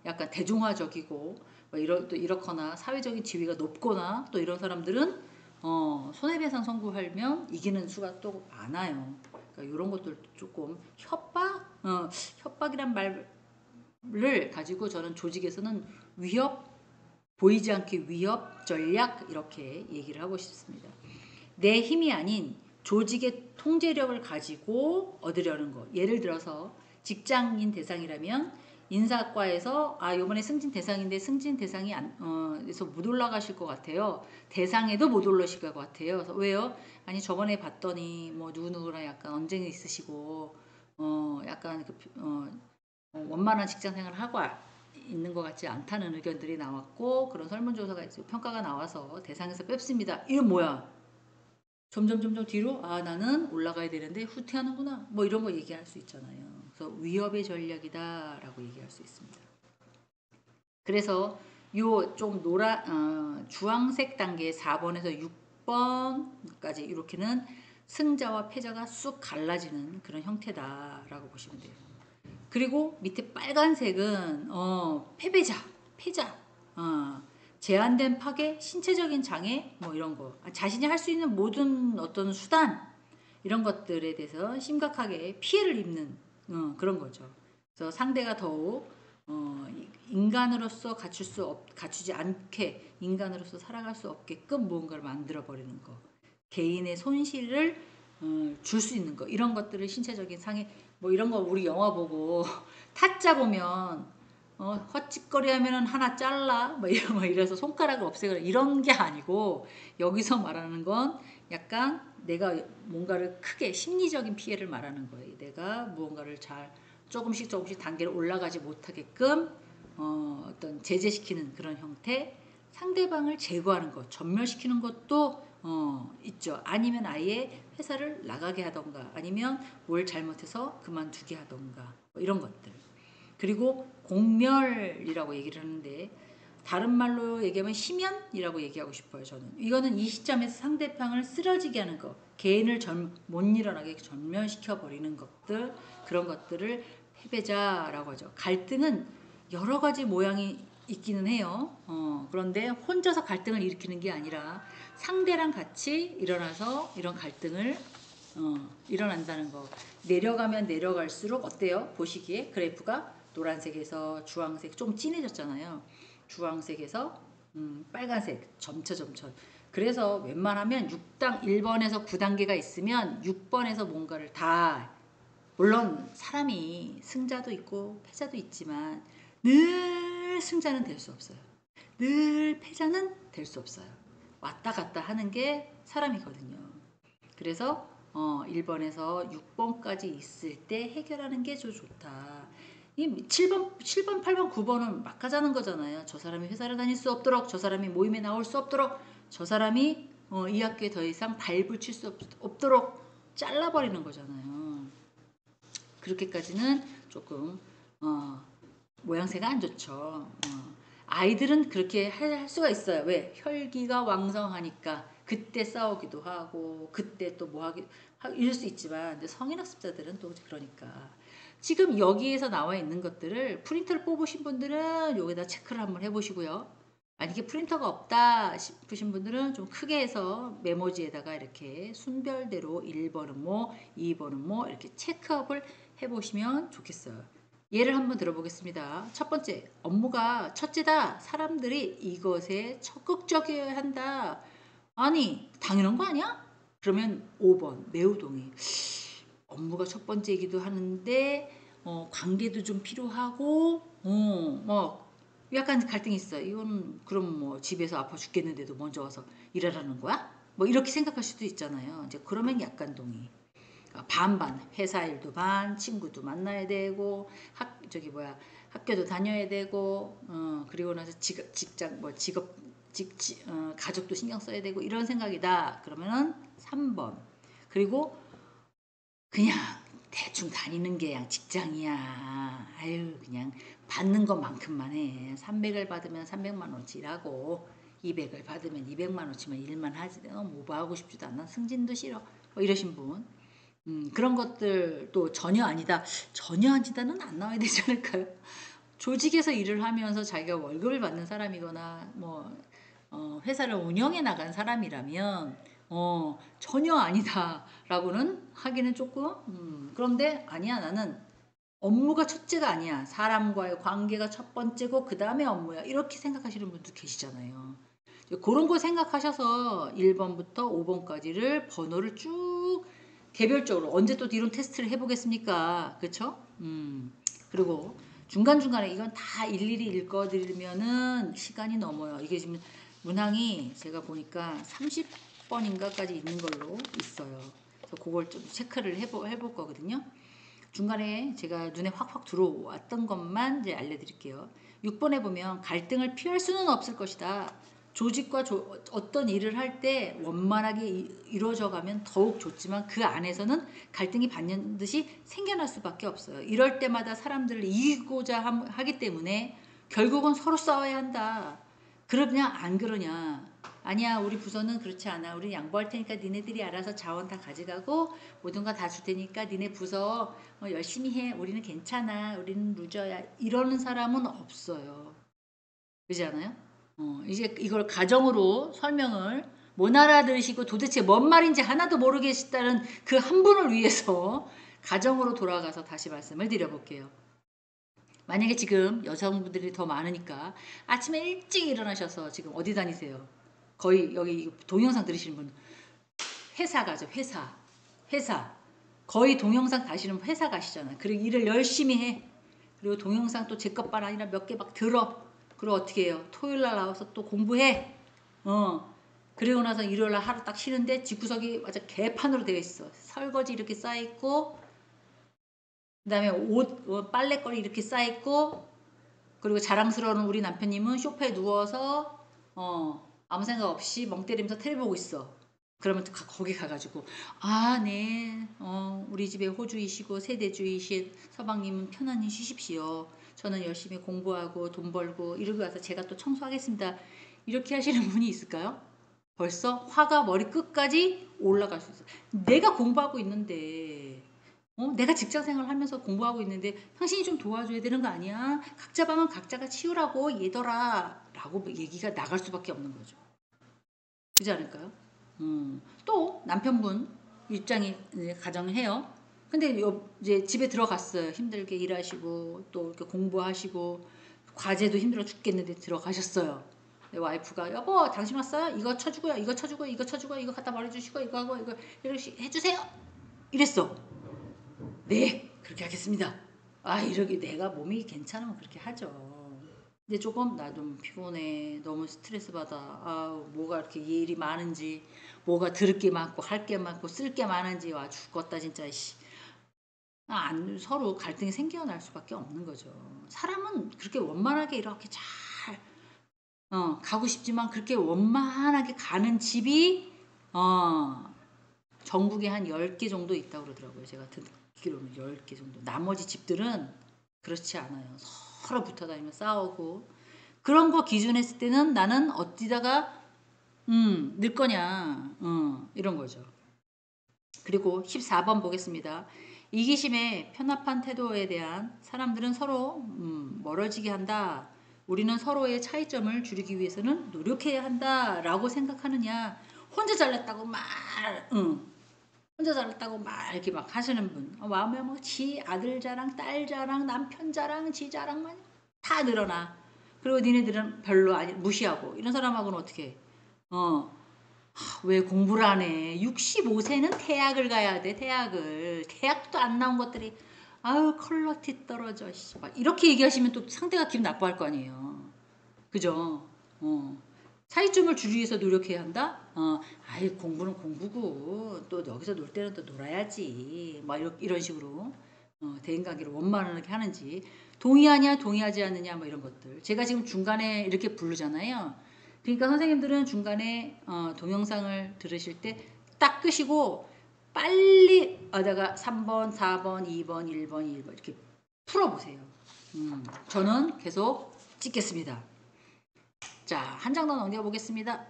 약간 대중화적이고 뭐 또 이렇거나 사회적인 지위가 높거나 또 이런 사람들은 손해배상 청구하면 이기는 수가 또 많아요. 그러니까 이런 것들 조금 협박이란 말을 가지고 저는 조직에서는 보이지 않게 위협 전략 이렇게 얘기를 하고 싶습니다. 내 힘이 아닌 조직의 통제력을 가지고 얻으려는 거. 예를 들어서 직장인 대상이라면 인사과에서 요번에 승진 대상인데 승진 대상이 그래서 못 올라가실 것 같아요. 대상에도 못 올라실 것 같아요. 그래서 왜요? 아니 저번에 봤더니 뭐 누구누구랑 약간 언쟁이 있으시고 약간 원만한 직장 생활을 하고 있는 것 같지 않다는 의견들이 나왔고 그런 설문조사가 평가가 나와서 대상에서 뺐습니다. 이건 뭐야? 점점 뒤로 나는 올라가야 되는데 후퇴하는구나 뭐 이런 거 얘기할 수 있잖아요. 그래서 위협의 전략이다라고 얘기할 수 있습니다. 그래서 요 좀 주황색 단계 4번에서 6번까지 이렇게는 승자와 패자가 쑥 갈라지는 그런 형태다라고 보시면 돼요. 그리고 밑에 빨간색은 패자 제한된 파괴, 신체적인 장애, 뭐 이런 거. 자신이 할 수 있는 모든 어떤 수단, 이런 것들에 대해서 심각하게 피해를 입는 그런 거죠. 그래서 상대가 더욱 인간으로서 갖추지 않게 인간으로서 살아갈 수 없게끔 무언가를 만들어 버리는 거. 개인의 손실을 줄 수 있는 거. 이런 것들을 신체적인 상해 뭐 이런 거 우리 영화 보고 타짜 보면 헛짓거리 하면은 하나 잘라 뭐 이래서 손가락을 없애거나 이런 게 아니고 여기서 말하는 건 약간 내가 뭔가를 크게 심리적인 피해를 말하는 거예요. 내가 무언가를 잘 조금씩 단계를 올라가지 못하게끔 어떤 제재시키는 그런 형태, 상대방을 제거하는 것, 전멸시키는 것도 있죠. 아니면 아예 회사를 나가게 하던가, 아니면 뭘 잘못해서 그만두게 하던가, 뭐 이런 것들. 그리고 공멸이라고 얘기를 하는데 다른 말로 얘기하면 심연이라고 얘기하고 싶어요. 저는 이거는 이 시점에서 상대방을 쓰러지게 하는 것, 개인을 못 일어나게 전멸시켜 버리는 것들, 그런 것들을 패배자라고 하죠. 갈등은 여러 가지 모양이 있기는 해요. 그런데 혼자서 갈등을 일으키는 게 아니라 상대랑 같이 일어나서 이런 갈등을 일어난다는 거. 내려가면 내려갈수록 어때요? 보시기에 그래프가 노란색에서 주황색 좀 진해졌잖아요. 주황색에서 빨간색 점차. 그래서 웬만하면 6당 1번에서 9단계가 있으면 6번에서 뭔가를 다 물론 사람이 승자도 있고 패자도 있지만 늘 승자는 될 수 없어요. 늘 패자는 될 수 없어요. 왔다 갔다 하는 게 사람이거든요. 그래서 1번에서 6번까지 있을 때 해결하는 게 좀 좋다. 이 7번, 8번, 9번은 막 하자는 거잖아요. 저 사람이 회사를 다닐 수 없도록, 저 사람이 모임에 나올 수 없도록, 저 사람이 이 학교에 더 이상 발을 칠 수 없도록 잘라버리는 거잖아요. 그렇게까지는 조금 모양새가 안 좋죠. 아이들은 그렇게 할 수가 있어요. 왜? 혈기가 왕성하니까 그때 싸우기도 하고 그때 또 뭐 하기 이럴 수 있지만 근데 성인 학습자들은 또 그러니까 지금 여기에서 나와 있는 것들을 프린터를 뽑으신 분들은 여기다 체크를 한번 해보시고요. 만약에 프린터가 없다 싶으신 분들은 좀 크게 해서 메모지에다가 이렇게 순별대로 1번은 뭐 2번은 뭐 이렇게 체크업을 해보시면 좋겠어요. 예를 한번 들어보겠습니다. 첫 번째, 업무가 첫째다. 사람들이 이것에 적극적이어야 한다. 아니, 당연한 거 아니야? 그러면 5번, 매우 동의. 업무가 첫 번째이기도 하는데, 관계도 좀 필요하고, 뭐, 약간 갈등이 있어. 이건 그럼 뭐 집에서 아파 죽겠는데도 먼저 와서 일하라는 거야? 뭐 이렇게 생각할 수도 있잖아요. 이제 그러면 약간 동의. 반반 회사 일도 반 친구도 만나야 되고 학교도 다녀야 되고 그리고 나서 직장 뭐 직업 가족도 신경 써야 되고 이런 생각이다 그러면은 3번 그리고 그냥 대충 다니는 게 그냥 직장이야 아유 그냥 받는 것만큼만 해 300을 받으면 300만 원치 일하고 200을 받으면 200만 원치만 일만 하지 너무 오버하고 싶지도 않아 승진도 싫어 뭐 이러신 분 그런 것들도 전혀 아니다. 전혀 아니다는 안 나와야 되지 않을까요? 조직에서 일을 하면서 자기가 월급을 받는 사람이거나 뭐 회사를 운영해 나간 사람이라면 전혀 아니다라고는 하기는 조금 그런데 아니야 나는 업무가 첫째가 아니야 사람과의 관계가 첫 번째고 그 다음에 업무야 이렇게 생각하시는 분도 계시잖아요. 그런 거 생각하셔서 1번부터 5번까지를 번호를 쭉 개별적으로 언제 또 이런 테스트를 해보겠습니까? 그렇죠? 그리고 중간중간에 이건 다 일일이 읽어드리면은 시간이 넘어요. 이게 지금 문항이 제가 보니까 30번인가까지 있는 걸로 있어요. 그래서 그걸 좀 체크를 해볼 거거든요. 중간에 제가 눈에 확확 들어왔던 것만 이제 알려드릴게요. 6번에 보면 갈등을 피할 수는 없을 것이다. 조직과 어떤 일을 할 때 원만하게 이루어져 가면 더욱 좋지만 그 안에서는 갈등이 반드시 생겨날 수밖에 없어요. 이럴 때마다 사람들을 이기고자 하기 때문에 결국은 서로 싸워야 한다. 그러냐 안 그러냐. 아니야 우리 부서는 그렇지 않아. 우리 양보할 테니까 니네들이 알아서 자원 다 가져가고 모든 거 다 줄 테니까 니네 부서 열심히 해. 우리는 괜찮아. 우리는 루저야. 이러는 사람은 없어요. 그렇지 않아요? 이제 이걸 가정으로 설명을 못 알아들으시고 도대체 뭔 말인지 하나도 모르겠다는 그 한 분을 위해서 가정으로 돌아가서 다시 말씀을 드려볼게요. 만약에 지금 여성분들이 더 많으니까 아침에 일찍 일어나셔서 지금 어디 다니세요? 거의 여기 동영상 들으시는 분 회사 가죠. 회사 거의 동영상 다시는 회사 가시잖아요. 그리고 일을 열심히 해. 그리고 동영상 또 제 것만 아니라 몇 개 막 들어. 그리고 어떻게 해요? 토요일 날 나와서 또 공부해. 그리고 나서 일요일 날 하루 딱 쉬는데 집구석이 완전 개판으로 되어 있어. 설거지 이렇게 쌓여있고 그다음에 옷 빨래거리 이렇게 쌓여있고 그리고 자랑스러운 우리 남편님은 소파에 누워서 아무 생각 없이 멍 때리면서 텔레비 보고 있어. 그러면 또 거기 가가지고 네 우리 집에 호주이시고 세대주이신 서방님은 편안히 쉬십시오. 저는 열심히 공부하고 돈 벌고 이러고 와서 제가 또 청소하겠습니다. 이렇게 하시는 분이 있을까요? 벌써 화가 머리 끝까지 올라갈 수 있어. 내가 공부하고 있는데 내가 직장생활 하면서 공부하고 있는데 당신이 좀 도와줘야 되는 거 아니야? 각자 방은 각자가 치우라고 얘들아 라고 얘기가 나갈 수밖에 없는 거죠. 그렇지 않을까요? 또 남편분 입장이 이제 가정을 해요. 근데 이제 집에 들어갔어요. 힘들게 일하시고 또 이렇게 공부하시고 과제도 힘들어 죽겠는데 들어가셨어요. 내 와이프가 여보 당신 왔어요? 이거 쳐주고요. 이거 쳐주고요. 이거 쳐주고요. 이거 갖다 말해주시고 이거 하고 이거 이렇게 해주세요. 이랬어. 네 그렇게 하겠습니다. 이렇게 내가 몸이 괜찮으면 그렇게 하죠. 근데 조금 나 좀 피곤해. 너무 스트레스 받아. 뭐가 이렇게 일이 많은지 뭐가 들을 게 많고 할 게 많고 쓸 게 많은지 와 죽겠다 진짜. 서로 갈등이 생겨날 수밖에 없는 거죠. 사람은 그렇게 원만하게 이렇게 잘 가고 싶지만 그렇게 원만하게 가는 집이 전국에 한 10개 정도 있다고 그러더라고요. 제가 듣기로는 10개 정도. 나머지 집들은 그렇지 않아요. 서로 붙어 다니며 싸우고 그런 거 기준했을 때는 나는 어디다가 늘 거냐 이런 거죠. 그리고 14번 보겠습니다. 이기심에 편협한 태도에 대한 사람들은 서로 멀어지게 한다. 우리는 서로의 차이점을 줄이기 위해서는 노력해야 한다 라고 생각하느냐. 혼자 잘났다고 혼자 잘났다고 막 이렇게 막 하시는 분 마음에 뭐 지 아들 자랑 딸 자랑 남편 자랑 지 자랑만 다 늘어나. 그리고 니네들은 별로 무시하고 이런 사람하고는 어떻게 해? 왜 공부를 안 해? 65세는 대학을 가야 돼. 대학도 안 나온 것들이 퀄러티 떨어져. 막 이렇게 얘기하시면 또 상대가 기분 나빠할 거 아니에요. 그죠? 차이점을 줄이기 위해서 노력해야 한다? 공부는 공부고 또 여기서 놀 때는 또 놀아야지. 막 이런 식으로 대인관계를 원만하게 하는지 동의하냐 동의하지 않느냐 뭐 이런 것들. 제가 지금 중간에 이렇게 부르잖아요. 그러니까 선생님들은 중간에 동영상을 들으실 때 딱 끄시고 빨리 어다가 3번, 4번, 2번, 1번, 1번 이렇게 풀어보세요. 저는 계속 찍겠습니다. 자, 한 장 더 넘겨보겠습니다.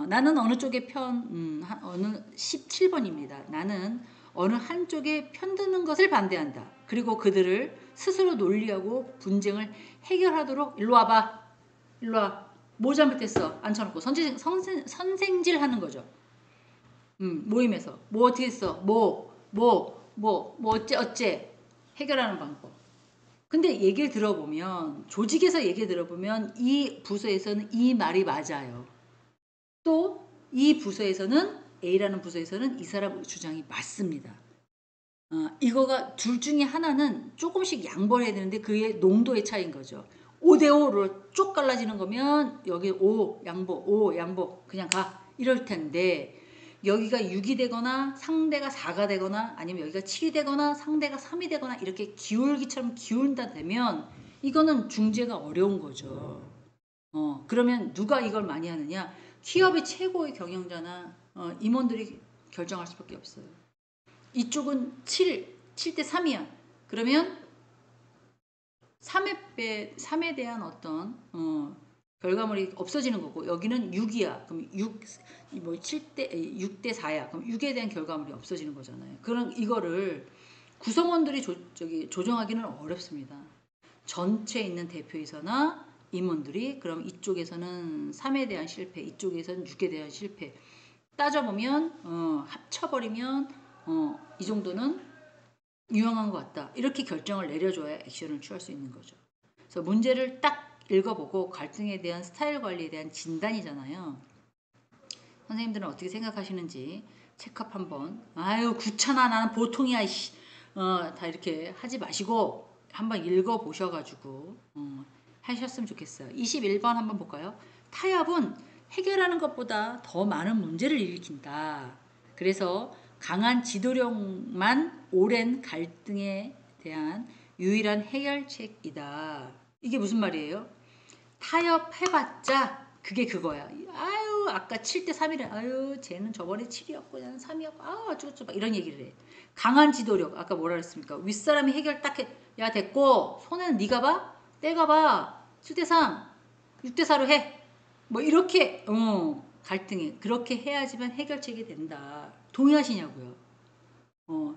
나는 어느 쪽의 어느 17번입니다. 나는 어느 한쪽에 편드는 것을 반대한다. 그리고 그들을 스스로 논리하고 분쟁을 해결하도록 일로 와봐. 일로 와. 뭐 잘못했어? 앉혀놓고 선생질 하는 거죠. 모임에서 뭐 어떻게 했어? 뭐 어째 해결하는 방법. 근데 얘기를 들어보면 조직에서 얘기 들어보면 이 부서에서는 이 말이 맞아요. 또 이 부서에서는 A라는 부서에서는 이 사람 주장이 맞습니다. 이거가 둘 중에 하나는 조금씩 양보를 해야 되는데 그의 농도의 차이인 거죠. 5대5로 쪽 갈라지는 거면 여기 5 양보 그냥 가 이럴 텐데 여기가 6이 되거나 상대가 4가 되거나 아니면 여기가 7이 되거나 상대가 3이 되거나 이렇게 기울기처럼 기울다 되면 이거는 중재가 어려운 거죠. 그러면 누가 이걸 많이 하느냐? 기업의 최고의 경영자나 임원들이 결정할 수밖에 없어요. 이쪽은 7대 3이야. 그러면 3에 대한 어떤 결과물이 없어지는 거고 여기는 6이야. 그럼 6대 4야. 그럼 6에 대한 결과물이 없어지는 거잖아요. 그럼 이거를 구성원들이 조정하기는 어렵습니다. 전체에 있는 대표이사나 임원들이 그럼 이쪽에서는 3에 대한 실패, 이쪽에서는 6에 대한 실패 따져보면 합쳐버리면 이 정도는 유용한 것 같다. 이렇게 결정을 내려줘야 액션을 취할 수 있는 거죠. 그래서 문제를 딱 읽어보고 갈등에 대한 스타일 관리에 대한 진단이잖아요. 선생님들은 어떻게 생각하시는지 체크업 한번. 아유 귀찮아 나는 보통이야 이씨. 다 이렇게 하지 마시고 한번 읽어보셔가지고 하셨으면 좋겠어요. 21번 한번 볼까요? 타협은 해결하는 것보다 더 많은 문제를 일으킨다. 그래서 강한 지도력만 오랜 갈등에 대한 유일한 해결책이다. 이게 무슨 말이에요? 타협해봤자 그게 그거야. 아유 아까 7대 3이래. 아유 쟤는 저번에 7이었고 나는 3이었고 아우 어쩌고저쩌고 이런 얘기를 해. 강한 지도력. 아까 뭐라 그랬습니까? 윗사람이 해결 딱 해. 야 됐고 손해는 네가 봐. 때가 봐. 7대 3 6대 4로 해. 뭐 이렇게 갈등이 그렇게 해야지만 해결책이 된다. 동의하시냐고요?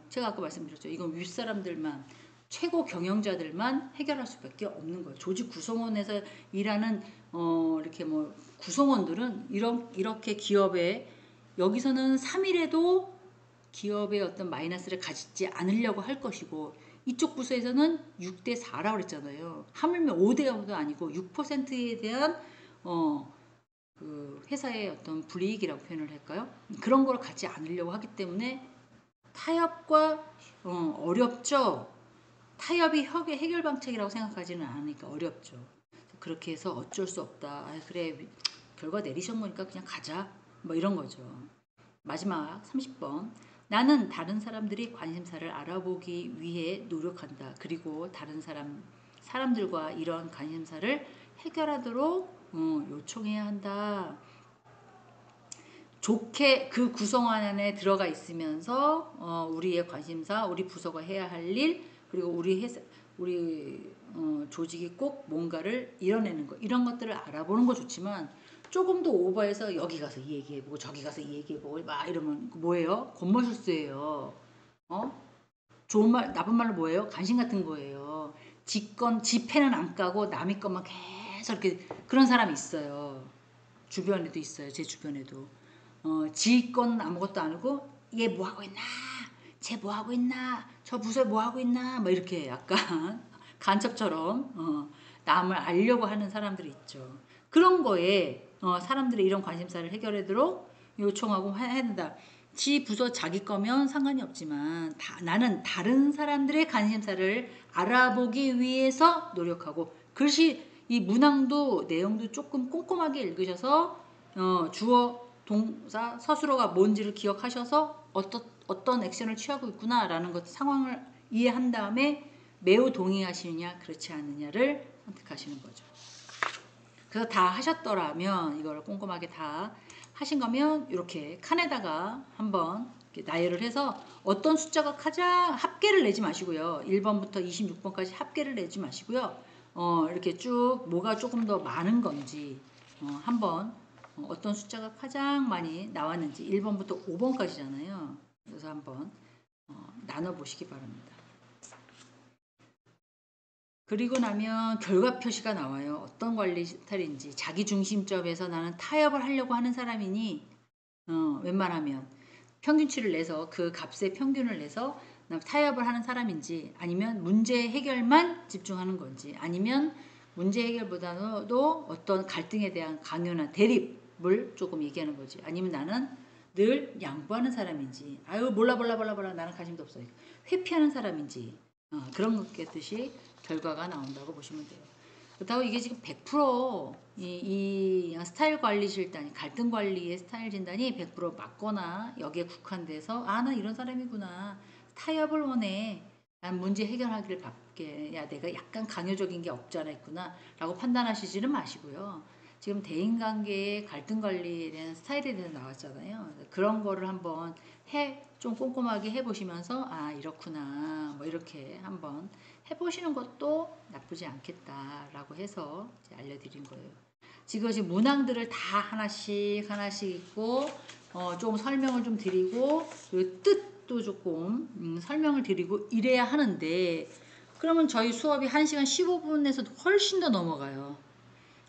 제가 아까 말씀드렸죠. 이건 윗사람들만 최고 경영자들만 해결할 수밖에 없는 거예요. 조직 구성원에서 일하는 이렇게 뭐 구성원들은 이렇게 기업에 여기서는 3일에도 기업의 어떤 마이너스를 가지지 않으려고 할 것이고 이쪽 부서에서는 6대 4라고 그랬잖아요. 하물며 5대도 아니고 6%에 대한 그 회사의 어떤 불이익이라고 표현을 할까요? 그런 걸 갖지 않으려고 하기 때문에 타협과 어렵죠. 타협이 해결 방책이라고 생각하지는 않으니까 어렵죠. 그렇게 해서 어쩔 수 없다. 아, 그래 결과 내리셔보니까 그냥 가자. 뭐 이런 거죠. 마지막 30번. 나는 다른 사람들이 관심사를 알아보기 위해 노력한다. 그리고 다른 사람들과 이런 관심사를 해결하도록 요청해야 한다. 좋게 그 구성원 안에 들어가 있으면서 우리의 관심사, 우리 부서가 해야 할 일, 그리고 우리 조직이 꼭 뭔가를 이뤄내는 거 이런 것들을 알아보는 거 좋지만 조금 더 오버해서 여기 가서 이 얘기해보고 저기 가서 이 얘기해보고 막 이러면 뭐예요? 겉멋술수예요. 좋은 말, 나쁜 말로 뭐예요? 간신 같은 거예요. 지패는 안 까고 남의 것만 계속 이렇게 그런 사람이 있어요. 주변에도 있어요. 제 주변에도. 지 건 아무것도 안 하고 얘 뭐 하고 있나? 쟤 뭐 하고 있나? 저 부서에 뭐 하고 있나? 뭐 이렇게 약간 간첩처럼 남을 알려고 하는 사람들이 있죠. 그런 거에 사람들이 이런 관심사를 해결하도록 요청하고 해야 된다. 지 부서 자기 거면 상관이 없지만 나는 다른 사람들의 관심사를 알아보기 위해서 노력하고 글씨 이 문항도 내용도 조금 꼼꼼하게 읽으셔서 주어 동사 서술어가 뭔지를 기억하셔서 어떤 액션을 취하고 있구나라는 것 상황을 이해한 다음에 매우 동의하시느냐 그렇지 않느냐를 선택하시는 거죠. 그래서 다 하셨더라면 이걸 꼼꼼하게 다 하신 거면 이렇게 칸에다가 한번 나열을 해서 어떤 숫자가 가장 합계를 내지 마시고요. 1번부터 26번까지 합계를 내지 마시고요. 이렇게 쭉 뭐가 조금 더 많은 건지 한번 어떤 숫자가 가장 많이 나왔는지 1번부터 5번까지잖아요. 그래서 한번 나눠보시기 바랍니다. 그리고 나면 결과 표시가 나와요. 어떤 관리 스타일인지 자기중심점에서 나는 타협을 하려고 하는 사람이니 웬만하면 평균치를 내서 그 값의 평균을 내서 타협을 하는 사람인지 아니면 문제 해결만 집중하는 건지 아니면 문제 해결보다도 어떤 갈등에 대한 강요나 대립을 조금 얘기하는 거지 아니면 나는 늘 양보하는 사람인지 아유 몰라 나는 관심도 없어요 회피하는 사람인지 그런 것같듯이 결과가 나온다고 보시면 돼요. 그렇다고 이게 지금 100% 스타일 관리 진단이 갈등 관리의 스타일 진단이 100% 맞거나 여기에 국한돼서 나 이런 사람이구나 타협을 원해 난 문제 해결하기를 바쁘게 야 내가 약간 강요적인 게 없지 않아 있구나 라고 판단하시지는 마시고요. 지금 대인관계의 갈등 관리에 대한 스타일에 대해서 나왔잖아요. 그런 거를 한번 좀 꼼꼼하게 해보시면서 이렇구나 뭐 이렇게 한번 해보시는 것도 나쁘지 않겠다라고 해서 알려드린 거예요. 지금 문항들을 다 하나씩 있고 조금 설명을 좀 드리고 그리고 뜻도 조금 설명을 드리고 이래야 하는데 그러면 저희 수업이 1시간 15분에서 훨씬 더 넘어가요.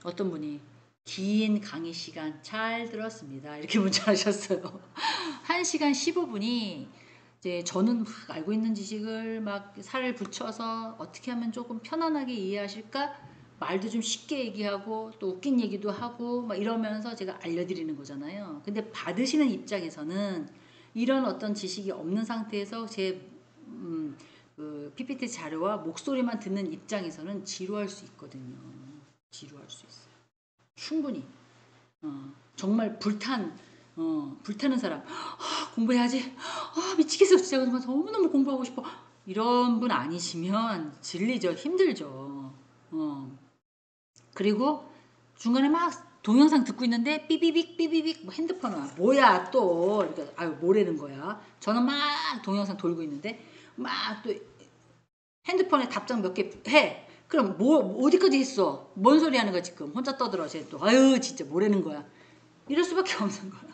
어떤 분이 긴 강의 시간 잘 들었습니다. 이렇게 문자하셨어요. 1시간 15분이 이제 저는 막 알고 있는 지식을 막 살을 붙여서 어떻게 하면 조금 편안하게 이해하실까? 말도 좀 쉽게 얘기하고 또 웃긴 얘기도 하고 막 이러면서 제가 알려드리는 거잖아요. 근데 받으시는 입장에서는 이런 어떤 지식이 없는 상태에서 제 그 PPT 자료와 목소리만 듣는 입장에서는 지루할 수 있거든요. 지루할 수 있어요. 충분히. 정말 불타는 사람. 공부해야지. 미치겠어. 진짜 너무너무 공부하고 싶어. 이런 분 아니시면 질리죠. 힘들죠. 그리고 중간에 막 동영상 듣고 있는데 삐비빅 삐비빅 뭐 핸드폰 와. 뭐야 또. 그러니까 아유 뭐라는 거야. 저는 막 동영상 돌고 있는데 막 또 핸드폰에 답장 몇 개 해. 그럼 뭐 어디까지 했어? 뭔 소리 하는 거야 지금? 혼자 떠들어 쟤 또. 아유 진짜 뭐라는 거야. 이럴 수밖에 없는 거야.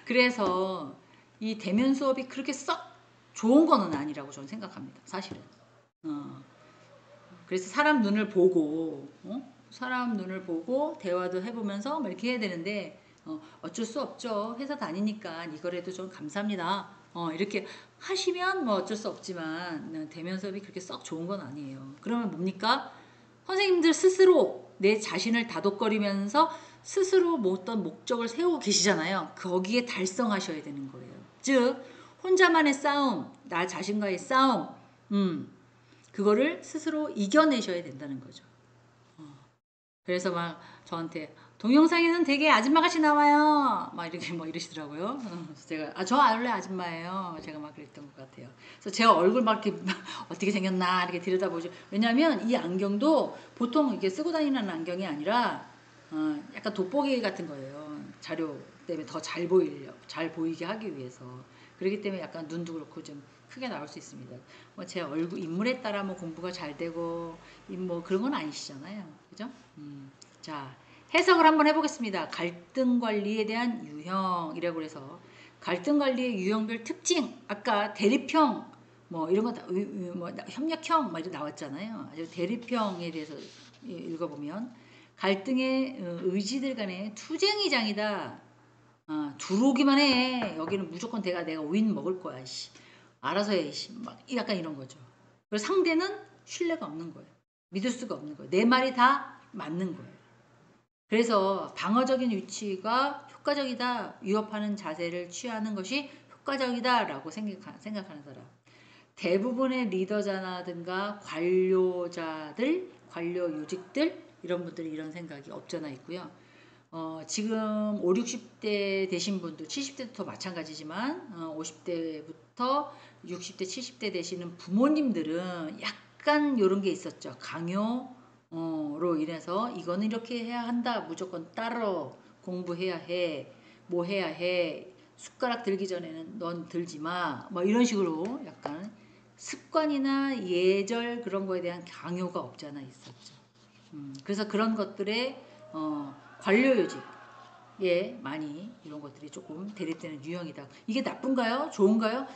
그래서 이 대면 수업이 그렇게 썩 좋은 거는 아니라고 저는 생각합니다. 사실은. 그래서 사람 눈을 보고 사람 눈을 보고 대화도 해보면서 막 이렇게 해야 되는데 어쩔 수 없죠. 회사 다니니까 이거라도 좀 감사합니다. 이렇게 하시면 뭐 어쩔 수 없지만 대면 수업이 그렇게 썩 좋은 건 아니에요. 그러면 뭡니까? 선생님들 스스로 내 자신을 다독거리면서 스스로 뭐 어떤 목적을 세우고 계시잖아요. 거기에 달성하셔야 되는 거예요. 즉 혼자만의 싸움, 나 자신과의 싸움, 그거를 스스로 이겨내셔야 된다는 거죠. 그래서 막 저한테 동영상에는 되게 아줌마같이 나와요. 막 이렇게 뭐 이러시더라고요. 제가 저 원래 아줌마예요. 제가 막 그랬던 것 같아요. 그래서 제 얼굴 막 이렇게 어떻게 생겼나 이렇게 들여다보죠. 왜냐하면 이 안경도 보통 이렇게 쓰고 다니는 안경이 아니라 약간 돋보기 같은 거예요. 자료 때문에 더 잘 보이게 하기 위해서. 그렇기 때문에 약간 눈도 그렇고 좀 크게 나올 수 있습니다. 뭐 제 얼굴 인물에 따라 뭐 공부가 잘 되고 뭐 그런 건 아니시잖아요. 그죠? 자, 해석을 한번 해보겠습니다. 갈등 관리에 대한 유형이라고 해서 갈등 관리의 유형별 특징 아까 대립형 뭐 이런 거뭐 협력형 막 이렇게 나왔잖아요. 아주 대립형에 대해서 읽어보면 갈등의 의지들 간의 투쟁이장이다. 들어오기만 해. 여기는 무조건 내가 우인 먹을 거야. 씨. 알아서 해. 씨. 막 약간 이런 거죠. 그리고 상대는 신뢰가 없는 거예요. 믿을 수가 없는 거예요. 내 말이 다 맞는 거예요. 그래서 방어적인 위치가 효과적이다. 위협하는 자세를 취하는 것이 효과적이다라고 생각하는 사람. 대부분의 리더자라든가 관료자들, 관료 요직들 이런 분들이 이런 생각이 없잖아 있고요. 지금 5, 60대 되신 분도 70대도 더 마찬가지지만 50대부터 60대, 70대 되시는 부모님들은 약간 이런 게 있었죠. 강요로 인해서 이거는 이렇게 해야 한다. 무조건 따로 공부해야 해. 뭐 해야 해. 숟가락 들기 전에는 넌 들지 마. 뭐 이런 식으로 약간 습관이나 예절 그런 거에 대한 강요가 없잖아 있었죠. 그래서 그런 것들에 관료요직에 많이 이런 것들이 조금 대립되는 유형이다. 이게 나쁜가요? 좋은가요?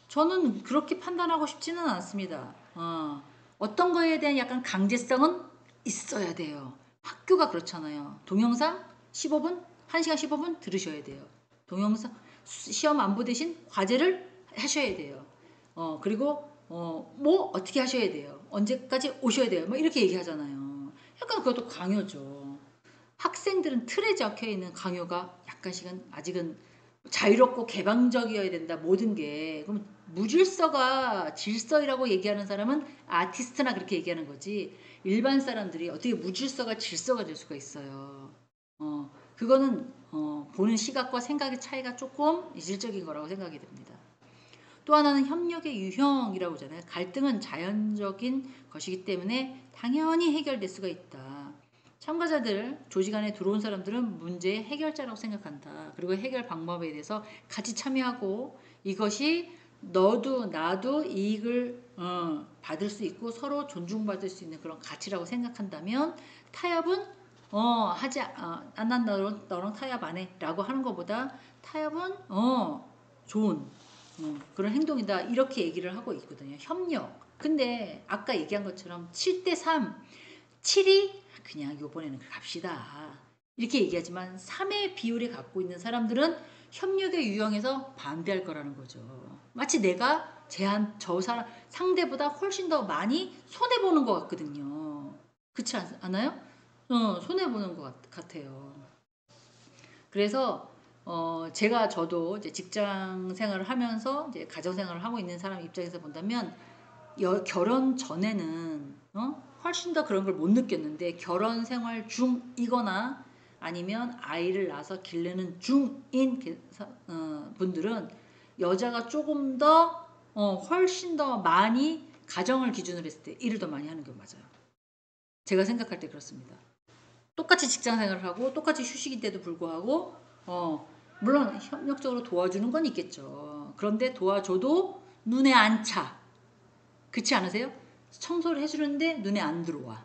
저는 그렇게 판단하고 싶지는 않습니다. 어떤 거에 대한 약간 강제성은 있어야 돼요. 학교가 그렇잖아요. 동영상 15분, 1시간 15분 들으셔야 돼요. 동영상 시험 안보 대신 과제를 하셔야 돼요. 그리고 뭐 어떻게 하셔야 돼요. 언제까지 오셔야 돼요. 뭐 이렇게 얘기하잖아요. 약간 그것도 강요죠. 학생들은 틀에 적혀 있는 강요가 약간씩은 아직은 자유롭고 개방적이어야 된다. 모든 게. 그럼 무질서가 질서이라고 얘기하는 사람은 아티스트나 그렇게 얘기하는 거지. 일반 사람들이 어떻게 무질서가 질서가 될 수가 있어요. 그거는 보는 시각과 생각의 차이가 조금 이질적인 거라고 생각이 듭니다. 또 하나는 협력의 유형이라고 하잖아요. 갈등은 자연적인 것이기 때문에 당연히 해결될 수가 있다. 참가자들, 조직 안에 들어온 사람들은 문제의 해결자라고 생각한다. 그리고 해결 방법에 대해서 같이 참여하고 이것이 너도 나도 이익을 받을 수 있고 서로 존중받을 수 있는 그런 가치라고 생각한다면 타협은 난 너랑 타협 안 해. 라고 하는 것보다 타협은 좋은 그런 행동이다. 이렇게 얘기를 하고 있거든요. 협력. 근데 아까 얘기한 것처럼 7대 3, 7이 그냥 요번에는 갑시다. 이렇게 얘기하지만 3의 비율을 갖고 있는 사람들은 협력의 유형에서 반대할 거라는 거죠. 마치 내가 저 사람 상대보다 훨씬 더 많이 손해 보는 것 같거든요. 그렇지 않아요? 손해 보는 것 같아요. 그래서 저도 이제 직장 생활을 하면서 이제 가정 생활을 하고 있는 사람 입장에서 본다면 결혼 전에는 훨씬 더 그런 걸 못 느꼈는데 결혼 생활 중이거나 아니면 아이를 낳아서 기르는 중인 분들은 여자가 조금 더 훨씬 더 많이 가정을 기준으로 했을 때 일을 더 많이 하는 게 맞아요. 제가 생각할 때 그렇습니다. 똑같이 직장 생활을 하고 똑같이 휴식인데도 불구하고 물론 협력적으로 도와주는 건 있겠죠. 그런데 도와줘도 눈에 안 차. 그렇지 않으세요? 청소를 해주는데 눈에 안 들어와.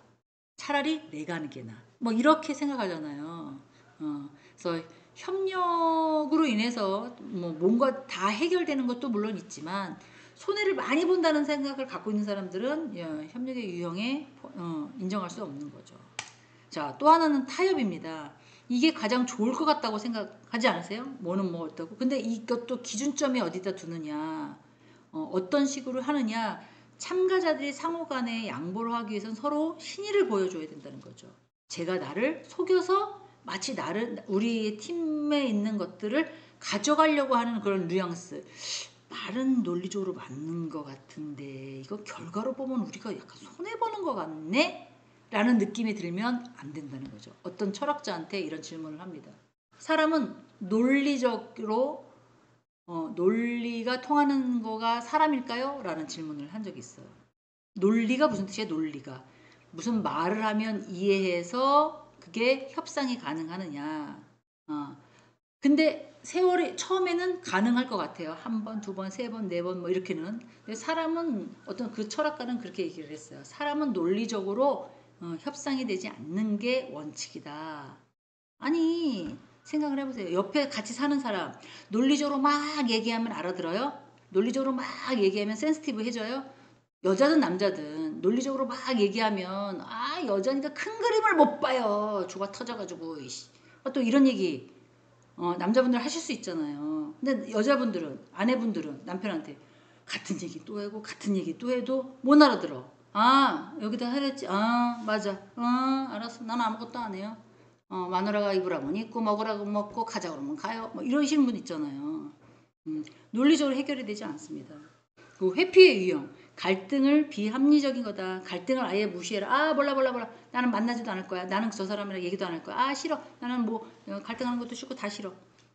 차라리 내가 하는 게 나아. 뭐 이렇게 생각하잖아요. 그래서 협력으로 인해서 뭐 뭔가 다 해결되는 것도 물론 있지만 손해를 많이 본다는 생각을 갖고 있는 사람들은 협력의 유형에 인정할 수 없는 거죠. 자, 또 하나는 타협입니다. 이게 가장 좋을 것 같다고 생각하지 않으세요? 뭐는 뭐 어떻고. 근데 이것도 기준점이 어디다 두느냐. 어떤 식으로 하느냐. 참가자들이 상호 간에 양보를 하기 위해서는 서로 신의를 보여줘야 된다는 거죠. 제가 나를 속여서 마치 우리 팀에 있는 것들을 가져가려고 하는 그런 뉘앙스. 말은 논리적으로 맞는 것 같은데 이거 결과로 보면 우리가 약간 손해보는 것 같네? 라는 느낌이 들면 안 된다는 거죠. 어떤 철학자한테 이런 질문을 합니다. 사람은 논리적으로 논리가 통하는 거가 사람일까요? 라는 질문을 한 적이 있어요. 논리가 무슨 뜻이에요? 논리가. 무슨 말을 하면 이해해서 그게 협상이 가능하느냐. 근데 세월이 처음에는 가능할 것 같아요. 한 번, 두 번, 세 번, 네 번 뭐 이렇게는. 근데 사람은 어떤 그 철학가는 그렇게 얘기를 했어요. 사람은 논리적으로 협상이 되지 않는 게 원칙이다. 아니 생각을 해보세요. 옆에 같이 사는 사람 논리적으로 막 얘기하면 알아들어요? 논리적으로 막 얘기하면 센스티브 해져요? 여자든 남자든 논리적으로 막 얘기하면 여자니까 큰 그림을 못 봐요. 주가 터져가지고 또 이런 얘기 남자분들 하실 수 있잖아요. 근데 여자분들은 아내분들은 남편한테 같은 얘기 또 하고 같은 얘기 또 해도 못 알아들어. 여기다 하랬지. 맞아. 알았어. 나는 아무것도 안 해요. 마누라가 입으라면 입고 먹으라고 먹고 가자 그러면 가요. 뭐 이러시는 분 있잖아요. 논리적으로 해결이 되지 않습니다. 그 회피의 유형. 갈등을 비합리적인 거다. 갈등을 아예 무시해라. 몰라. 나는 만나지도 않을 거야. 나는 저 사람이랑 얘기도 안 할 거야. 싫어. 나는 뭐 갈등하는 것도 싫고 다 싫어.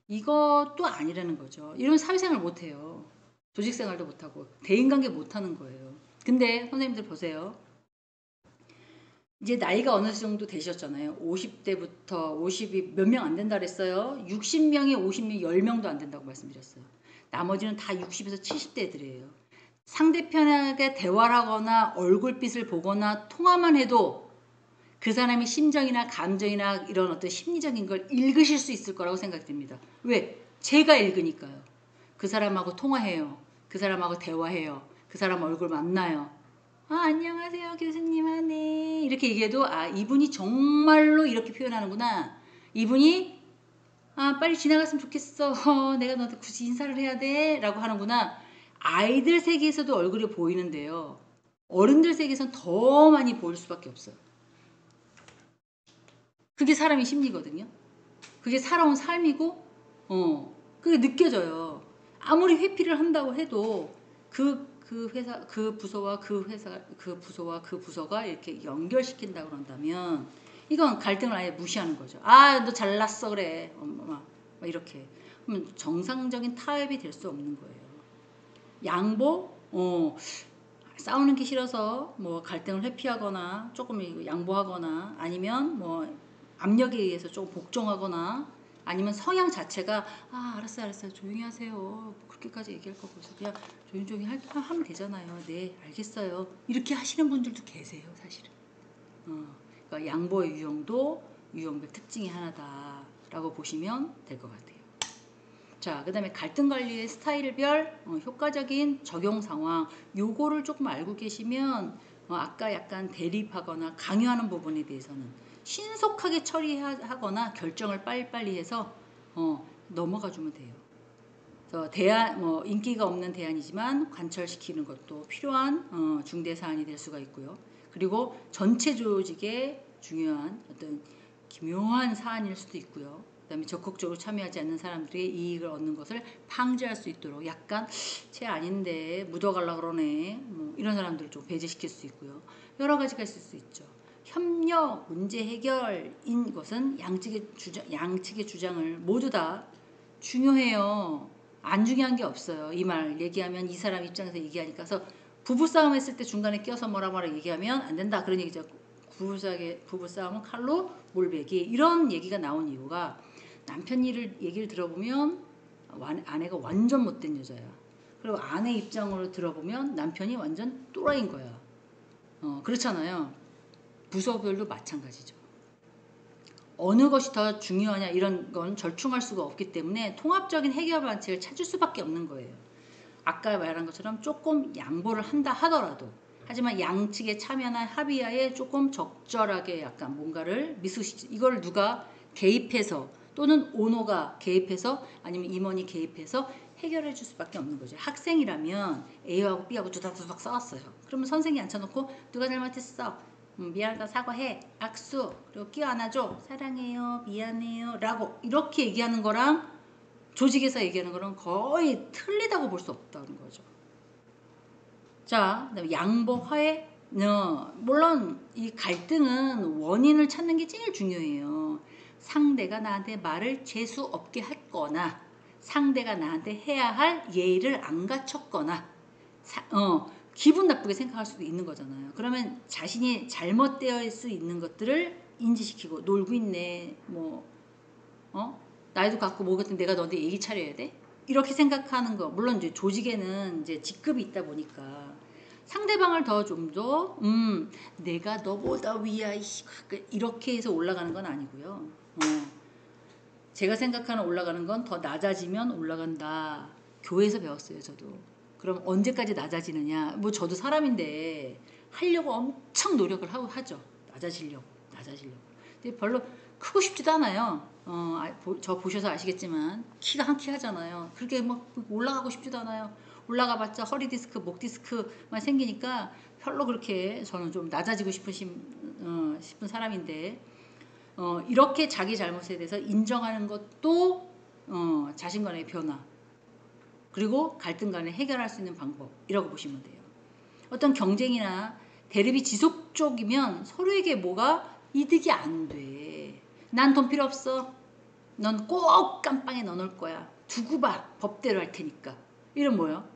이것도 아니라는 거죠. 이러면 사회생활 못해요. 조직생활도 못하고 대인관계 못하는 거예요. 근데 선생님들 보세요. 이제 나이가 어느 정도 되셨잖아요. 50대부터 50이 몇 명 안 된다 그랬어요. 60명에 50명 10명도 안 된다고 말씀드렸어요. 나머지는 다 60에서 70대들이에요. 상대편에게 대화를 하거나 얼굴빛을 보거나 통화만 해도 그 사람의 심정이나 감정이나 이런 어떤 심리적인 걸 읽으실 수 있을 거라고 생각됩니다. 왜? 제가 읽으니까요. 그 사람하고 통화해요. 그 사람하고 대화해요. 그 사람 얼굴 만나요. 안녕하세요 교수님. 네. 이렇게 얘기해도 이분이 정말로 이렇게 표현하는구나. 이분이 빨리 지나갔으면 좋겠어. 내가 너한테 굳이 인사를 해야 돼. 라고 하는구나. 아이들 세계에서도 얼굴이 보이는데요. 어른들 세계에서는 더 많이 보일 수밖에 없어요. 그게 사람의 심리거든요. 그게 살아온 삶이고 그게 느껴져요. 아무리 회피를 한다고 해도 그 회사, 그 부서와 그 회사, 그 부서와 그 부서가 이렇게 연결시킨다고 그런다면 이건 갈등을 아예 무시하는 거죠. 너 잘났어 그래. 막 이렇게. 그러면 정상적인 타협이 될 수 없는 거예요. 양보? 싸우는 게 싫어서 뭐 갈등을 회피하거나 조금 양보하거나 아니면 뭐 압력에 의해서 조금 복종하거나 아니면 성향 자체가 알았어요 조용히 하세요 그렇게까지 얘기할 거 없어요 그냥 조용히 하면 되잖아요 네 알겠어요 이렇게 하시는 분들도 계세요 사실은 그러니까 양보의 유형별 특징이 하나다라고 보시면 될 것 같아요. 자, 그 다음에 갈등 관리의 스타일별 효과적인 적용 상황 요거를 조금 알고 계시면 아까 약간 대립하거나 강요하는 부분에 대해서는 신속하게 처리하거나 결정을 빨리빨리 해서 넘어가 주면 돼요. 그래서 대안, 인기가 없는 대안이지만 관철시키는 것도 필요한 중대 사안이 될 수가 있고요. 그리고 전체 조직의 중요한 어떤 기묘한 사안일 수도 있고요. 그다음에 적극적으로 참여하지 않는 사람들이 이익을 얻는 것을 방지할 수 있도록 약간 쟤 아닌데 묻어갈라 그러네 이런 사람들을 좀 배제시킬 수 있고요. 여러 가지가 있을 수 있죠. 협력, 문제 해결인 것은 양측의 주장을 모두 다 중요해요. 안 중요한 게 없어요. 이 말 얘기하면 이 사람 입장에서 얘기하니까. 그래서 부부싸움 했을 때 중간에 껴서 뭐라 얘기하면 안 된다. 그런 얘기죠. 부부싸움은 칼로 몰베기. 이런 얘기가 나온 이유가 남편 얘기를 들어보면 아내가 완전 못된 여자야. 그리고 아내 입장으로 들어보면 남편이 완전 또라이인 거야. 그렇잖아요. 부서별도 마찬가지죠. 어느 것이 더 중요하냐 이런 건 절충할 수가 없기 때문에 통합적인 해결 방책을 찾을 수밖에 없는 거예요. 아까 말한 것처럼 조금 양보를 한다 하더라도 하지만 양측의 참여나 합의하에 조금 적절하게 약간 뭔가를 이걸 누가 개입해서 또는 오너가 개입해서 아니면 임원이 개입해서 해결해 줄 수밖에 없는 거죠. 학생이라면 A하고 B하고 두닥두닥 싸웠어요. 그러면 선생님이 앉혀놓고 누가 잘못했어? 미안하다 사과해 악수 그리고 끼워 안아줘 사랑해요 미안해요 라고 이렇게 얘기하는 거랑 조직에서 얘기하는 거랑 거의 틀리다고 볼 수 없다는 거죠. 자, 양보 화해 물론 이 갈등은 원인을 찾는 게 제일 중요해요. 상대가 나한테 말을 재수 없게 했거나 상대가 나한테 해야 할 예의를 안 갖췄거나 기분 나쁘게 생각할 수도 있는 거잖아요. 그러면 자신이 잘못되어 수 있는 것들을 인지시키고 놀고 있네. 나이도 갖고 뭐 같은 내가 너한테 얘기 차려야 돼? 이렇게 생각하는 거. 물론 이제 조직에는 이제 직급이 있다 보니까 상대방을 더 좀 더 내가 너보다 위야 이렇게 해서 올라가는 건 아니고요. 제가 생각하는 올라가는 건 더 낮아지면 올라간다. 교회에서 배웠어요, 저도. 그럼 언제까지 낮아지느냐? 저도 사람인데 하려고 엄청 노력을 하죠. 낮아지려고. 근데 별로 크고 싶지도 않아요. 저 보셔서 아시겠지만 키가 한 키 하잖아요. 그렇게 막 올라가고 싶지도 않아요. 올라가봤자 허리 디스크, 목 디스크만 생기니까 별로 그렇게 저는 좀 낮아지고 싶은 사람인데 이렇게 자기 잘못에 대해서 인정하는 것도 자신간의 변화 그리고 갈등 간에 해결할 수 있는 방법이라고 보시면 돼요. 어떤 경쟁이나 대립이 지속적이면 서로에게 뭐가 이득이 안 돼. 난 돈 필요 없어. 넌 꼭 깜빵에 넣어놓을 거야. 두고 봐. 법대로 할 테니까. 이런 뭐예요?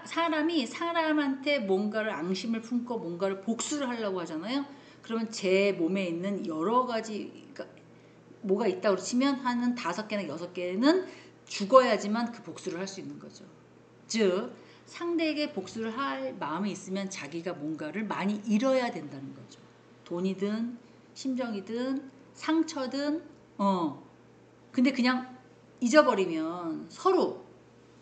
사람이 사람한테 뭔가를 앙심을 품고 뭔가를 복수를 하려고 하잖아요. 그러면 제 몸에 있는 여러 가지 뭐가 있다고 치면 한 5개나 6개는 죽어야지만 그 복수를 할 수 있는 거죠. 즉 상대에게 복수를 할 마음이 있으면 자기가 뭔가를 많이 잃어야 된다는 거죠. 돈이든 심정이든 상처든 근데 그냥 잊어버리면 서로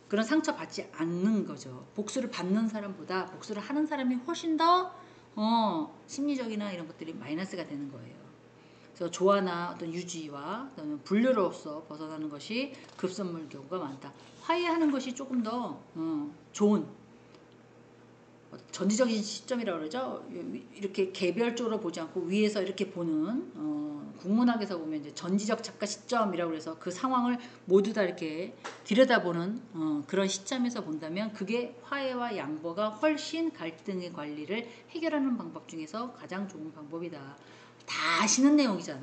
그런 상처 받지 않는 거죠. 복수를 받는 사람보다 복수를 하는 사람이 훨씬 더 심리적이나 이런 것들이 마이너스가 되는 거예요. 그래서 조화나 어떤 유지와 분류로서 벗어나는 것이 급선물 경우가 많다. 화해하는 것이 조금 더 좋은 전지적인 시점이라고 그러죠. 이렇게 개별적으로 보지 않고 위에서 이렇게 보는 국문학에서 보면 이제 전지적 작가 시점이라고 해서 그 상황을 모두 다 이렇게 들여다보는 그런 시점에서 본다면 그게 화해와 양보가 훨씬 갈등의 관리를 해결하는 방법 중에서 가장 좋은 방법이다. 다 아시는 내용이잖아.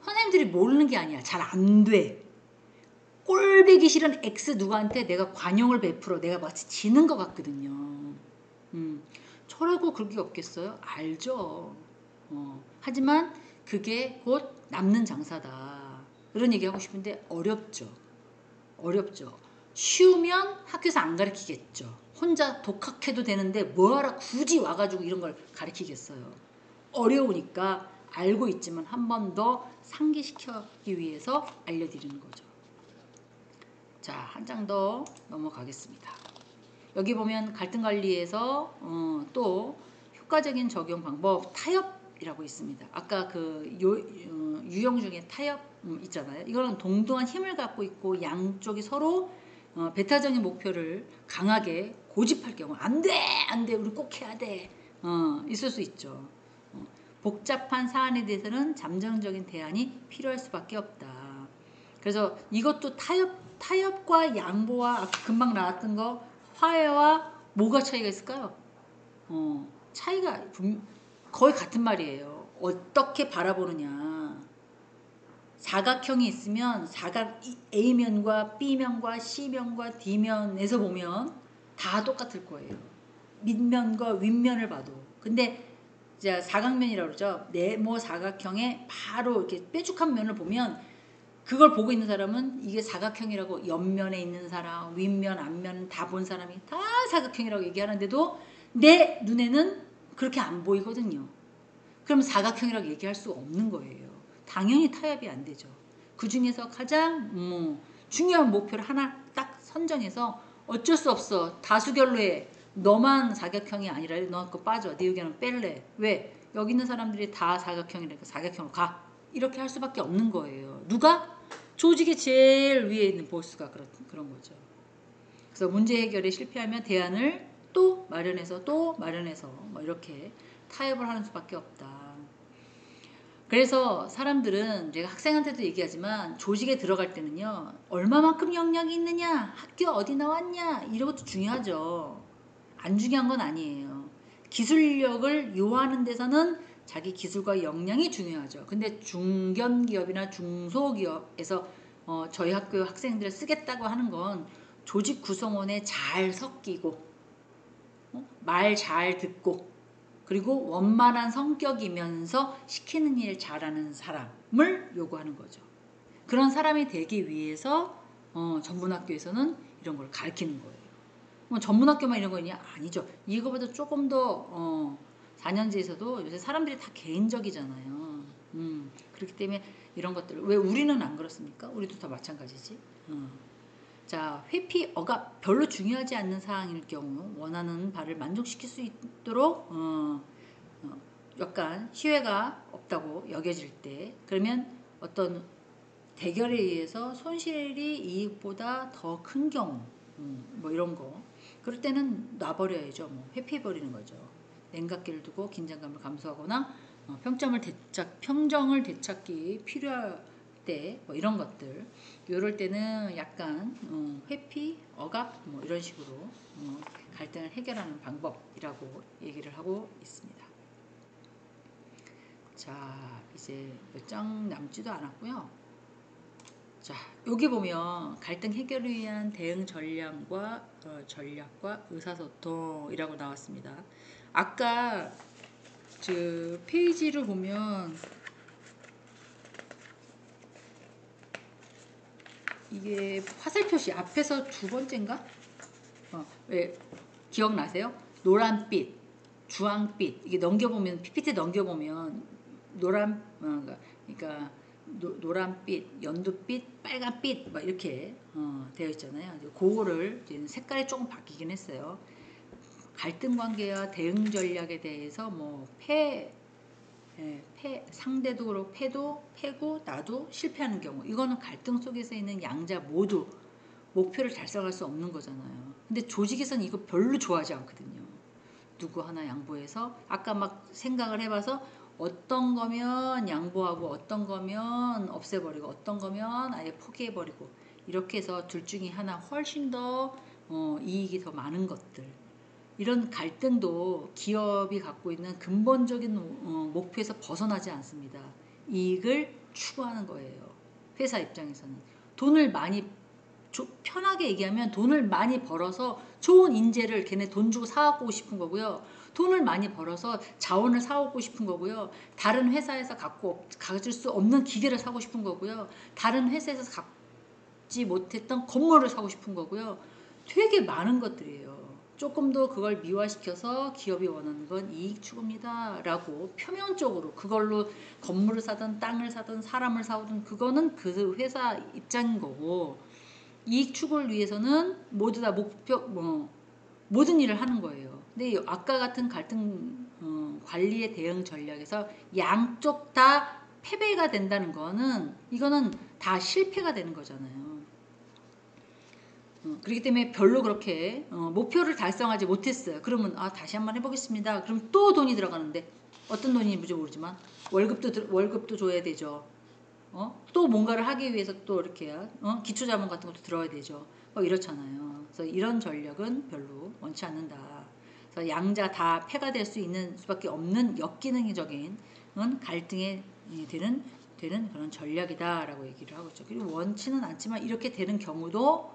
선생님들이 모르는 게 아니야. 잘 안 돼. 꼴배기 싫은 X 누구한테 내가 관용을 베풀어 내가 마치 지는 것 같거든요. 저라고 그럴 게 없겠어요? 알죠. 하지만 그게 곧 남는 장사다. 이런 얘기 하고 싶은데 어렵죠. 쉬우면 학교에서 안 가르치겠죠. 혼자 독학해도 되는데 뭐하러 굳이 와가지고 이런 걸 가르치겠어요. 어려우니까 알고 있지만 한 번 더 상기시키기 위해서 알려드리는 거죠. 자, 한 장 더 넘어가겠습니다. 여기 보면 갈등 관리에서 또 효과적인 적용 방법 타협이라고 있습니다. 아까 그 유형 중에 타협 있잖아요. 이거는 동등한 힘을 갖고 있고 양쪽이 서로 배타적인 목표를 강하게 고집할 경우 안돼 우리 꼭 해야 돼 있을 수 있죠. 복잡한 사안에 대해서는 잠정적인 대안이 필요할 수밖에 없다. 그래서 이것도 타협과 양보와 금방 나왔던 거 화해와 뭐가 차이가 있을까요? 차이가 거의 같은 말이에요. 어떻게 바라보느냐. 사각형이 있으면 사각 A면과 B면과 C면과 D면에서 보면 다 똑같을 거예요. 밑면과 윗면을 봐도. 근데 이제 사각면이라고 그러죠. 네모 사각형에 바로 이렇게 뾰족한 면을 보면 그걸 보고 있는 사람은 이게 사각형이라고 옆면에 있는 사람, 윗면, 앞면 다 본 사람이 다 사각형이라고 얘기하는데도 내 눈에는 그렇게 안 보이거든요. 그럼 사각형이라고 얘기할 수 없는 거예요. 당연히 타협이 안 되죠. 그 중에서 가장 중요한 목표를 하나 딱 선정해서 어쩔 수 없어. 다수결로 해. 너만 사각형이 아니라 너 그거 빠져. 네 의견은 뺄래. 왜? 여기 있는 사람들이 다 사각형이니까 사각형으로 가. 이렇게 할 수밖에 없는 거예요. 누가? 조직의 제일 위에 있는 보스가 그런 거죠. 그래서 문제 해결에 실패하면 대안을 또 마련해서 뭐 이렇게 타협을 하는 수밖에 없다. 그래서 사람들은 제가 학생한테도 얘기하지만 조직에 들어갈 때는요. 얼마만큼 역량이 있느냐, 학교 어디 나왔냐 이런 것도 중요하죠. 안 중요한 건 아니에요. 기술력을 요하는 데서는 자기 기술과 역량이 중요하죠. 근데 중견기업이나 중소기업에서 저희 학교 학생들을 쓰겠다고 하는 건 조직 구성원에 잘 섞이고 말 잘 듣고 그리고 원만한 성격이면서 시키는 일 잘하는 사람을 요구하는 거죠. 그런 사람이 되기 위해서 전문학교에서는 이런 걸 가르치는 거예요. 뭐 전문학교만 이런 거냐? 아니죠. 이거보다 조금 더 4년제에서도 요새 사람들이 다 개인적이잖아요. 그렇기 때문에 이런 것들 왜 우리는 안 그렇습니까? 우리도 다 마찬가지지. 자, 회피, 억압 별로 중요하지 않는 사항일 경우 원하는 바를 만족시킬 수 있도록 약간 시회가 없다고 여겨질 때 그러면 어떤 대결에 의해서 손실이 이익보다 더 큰 경우 뭐 이런 거 그럴 때는 놔버려야죠. 뭐 회피해버리는 거죠. 냉각기를 두고 긴장감을 감소하거나 평정을 되찾기 필요할 때 뭐 이런 것들 이럴 때는 약간 회피, 억압 뭐 이런 식으로 갈등을 해결하는 방법이라고 얘기를 하고 있습니다. 자, 이제 몇 장 남지도 않았고요. 자, 여기 보면 갈등 해결을 위한 대응 전략과 의사소통이라고 나왔습니다. 아까 그 페이지를 보면 이게 화살표시 앞에서 두 번째인가? 왜 기억나세요? 노란빛, 주황빛 이게 넘겨보면 PPT 넘겨보면 그러니까 노란빛, 연두빛, 빨간빛 막 이렇게 되어 있잖아요. 그거를 색깔이 조금 바뀌긴 했어요. 갈등 관계와 대응 전략에 대해서 뭐 상대도 그렇고 패고 나도 실패하는 경우 이거는 갈등 속에서 있는 양자 모두 목표를 달성할 수 없는 거잖아요. 근데 조직에서는 이거 별로 좋아하지 않거든요. 누구 하나 양보해서 아까 막 생각을 해봐서 어떤 거면 양보하고 어떤 거면 없애버리고 어떤 거면 아예 포기해버리고 이렇게 해서 둘 중에 하나 훨씬 더 이익이 더 많은 것들 이런 갈등도 기업이 갖고 있는 근본적인 목표에서 벗어나지 않습니다. 이익을 추구하는 거예요. 회사 입장에서는 돈을 많이 편하게 얘기하면 돈을 많이 벌어서 좋은 인재를 걔네 돈 주고 사오고 싶은 거고요. 돈을 많이 벌어서 자원을 사오고 싶은 거고요. 다른 회사에서 가질 수 없는 기계를 사고 싶은 거고요. 다른 회사에서 갖지 못했던 건물을 사고 싶은 거고요. 되게 많은 것들이에요. 조금 더 그걸 미화시켜서 기업이 원하는 건 이익 추구입니다 라고 표면적으로 그걸로 건물을 사든 땅을 사든 사람을 사오든 그거는 그 회사 입장인 거고 이익 추구를 위해서는 모두 다 모든 일을 하는 거예요. 근데 아까 같은 갈등 관리의 대응 전략에서 양쪽 다 패배가 된다는 거는 이거는 다 실패가 되는 거잖아요. 그렇기 때문에 별로 그렇게 목표를 달성하지 못했어요. 그러면 다시 한번 해보겠습니다. 그럼 또 돈이 들어가는데 어떤 돈인지 모르지만 월급도 줘야 되죠. 또 뭔가를 하기 위해서 또 이렇게 기초자본 같은 것도 들어야 되죠. 이렇잖아요. 그래서 이런 전략은 별로 원치 않는다. 그래서 양자 다 패가 될 수 있는 수밖에 없는 역기능적인 갈등에 되는 그런 전략이다라고 얘기를 하고 있죠. 그리고 원치는 않지만 이렇게 되는 경우도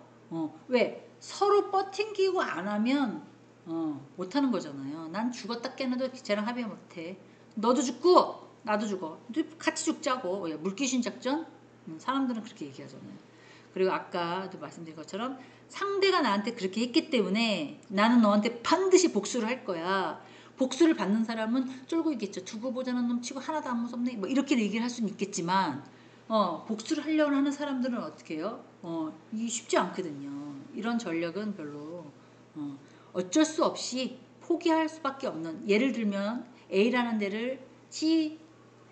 왜 서로 버팅기고 안 하면 못하는 거잖아요. 난 죽었다 깨어나도 쟤랑 합의 못해. 너도 죽고 나도 죽어. 같이 죽자고. 물귀신 작전? 사람들은 그렇게 얘기하잖아요. 그리고 아까도 말씀드린 것처럼 상대가 나한테 그렇게 했기 때문에 나는 너한테 반드시 복수를 할 거야. 복수를 받는 사람은 쫄고 있겠죠. 두고 보자는 놈 치고 하나도 안 무섭네. 뭐 이렇게 얘기를 할 수는 있겠지만 복수를 하려고 하는 사람들은 어떻게 해요? 이게 쉽지 않거든요. 이런 전략은 별로 어쩔 수 없이 포기할 수밖에 없는, 예를 들면 A라는 데를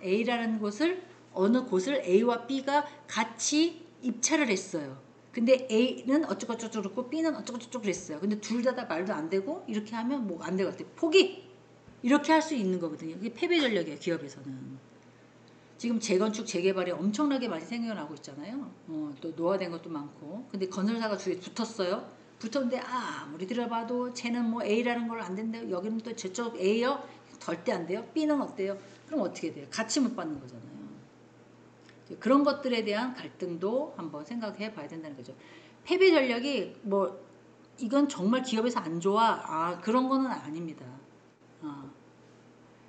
A라는 곳을 어느 곳을 A와 B가 같이 입찰을 했어요. 근데 A는 어쩌고저쩌고 그렇고 B는 어쩌고저쩌고 그랬어요. 근데 둘 다 말도 안 되고 이렇게 하면 뭐 안 될 것 같아요. 포기! 이렇게 할 수 있는 거거든요. 이게 패배 전략이에요. 기업에서는. 지금 재건축, 재개발이 엄청나게 많이 생겨나고 있잖아요. 또 노화된 것도 많고. 근데 건설사가 주위에 붙었어요. 붙었는데 아무리 들어봐도 쟤는 뭐 A라는 걸 안 된대요. 여기는 또 저쪽 A요? 절대 안 돼요. B는 어때요? 그럼 어떻게 돼요? 같이 못 받는 거잖아요. 그런 것들에 대한 갈등도 한번 생각해 봐야 된다는 거죠. 패배 전략이 뭐 이건 정말 기업에서 안 좋아. 그런 거는 아닙니다.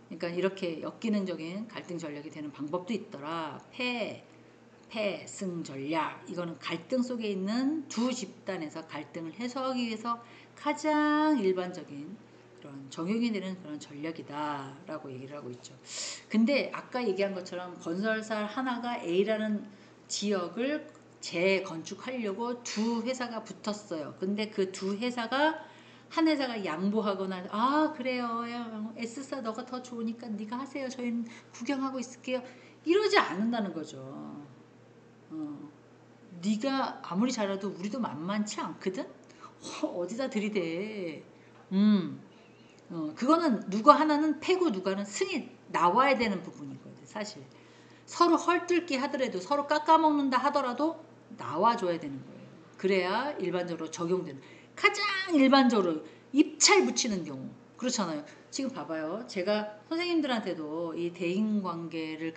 그러니까 이렇게 역기능적인 갈등 전략이 되는 방법도 있더라. 패승 전략. 이거는 갈등 속에 있는 두 집단에서 갈등을 해소하기 위해서 가장 일반적인 그런 적용이 되는 그런 전략이다라고 얘기를 하고 있죠. 근데 아까 얘기한 것처럼 건설사 하나가 A라는 지역을 재건축하려고 두 회사가 붙었어요. 근데 그 두 회사가 한 회사가 양보하거나 그래요 야, S사 너가 더 좋으니까 네가 하세요. 저희는 구경하고 있을게요. 이러지 않는다는 거죠. 네가 아무리 잘해도 우리도 만만치 않거든. 어디다 들이대. 그거는 누가 하나는 패고 누가는 승이 나와야 되는 부분이거든. 사실 서로 헐뜯기 하더라도 서로 깎아먹는다 하더라도 나와줘야 되는 거예요. 그래야 일반적으로 적용되는, 가장 일반적으로 입찰 붙이는 경우 그렇잖아요. 지금 봐봐요. 제가 선생님들한테도 이 대인관계를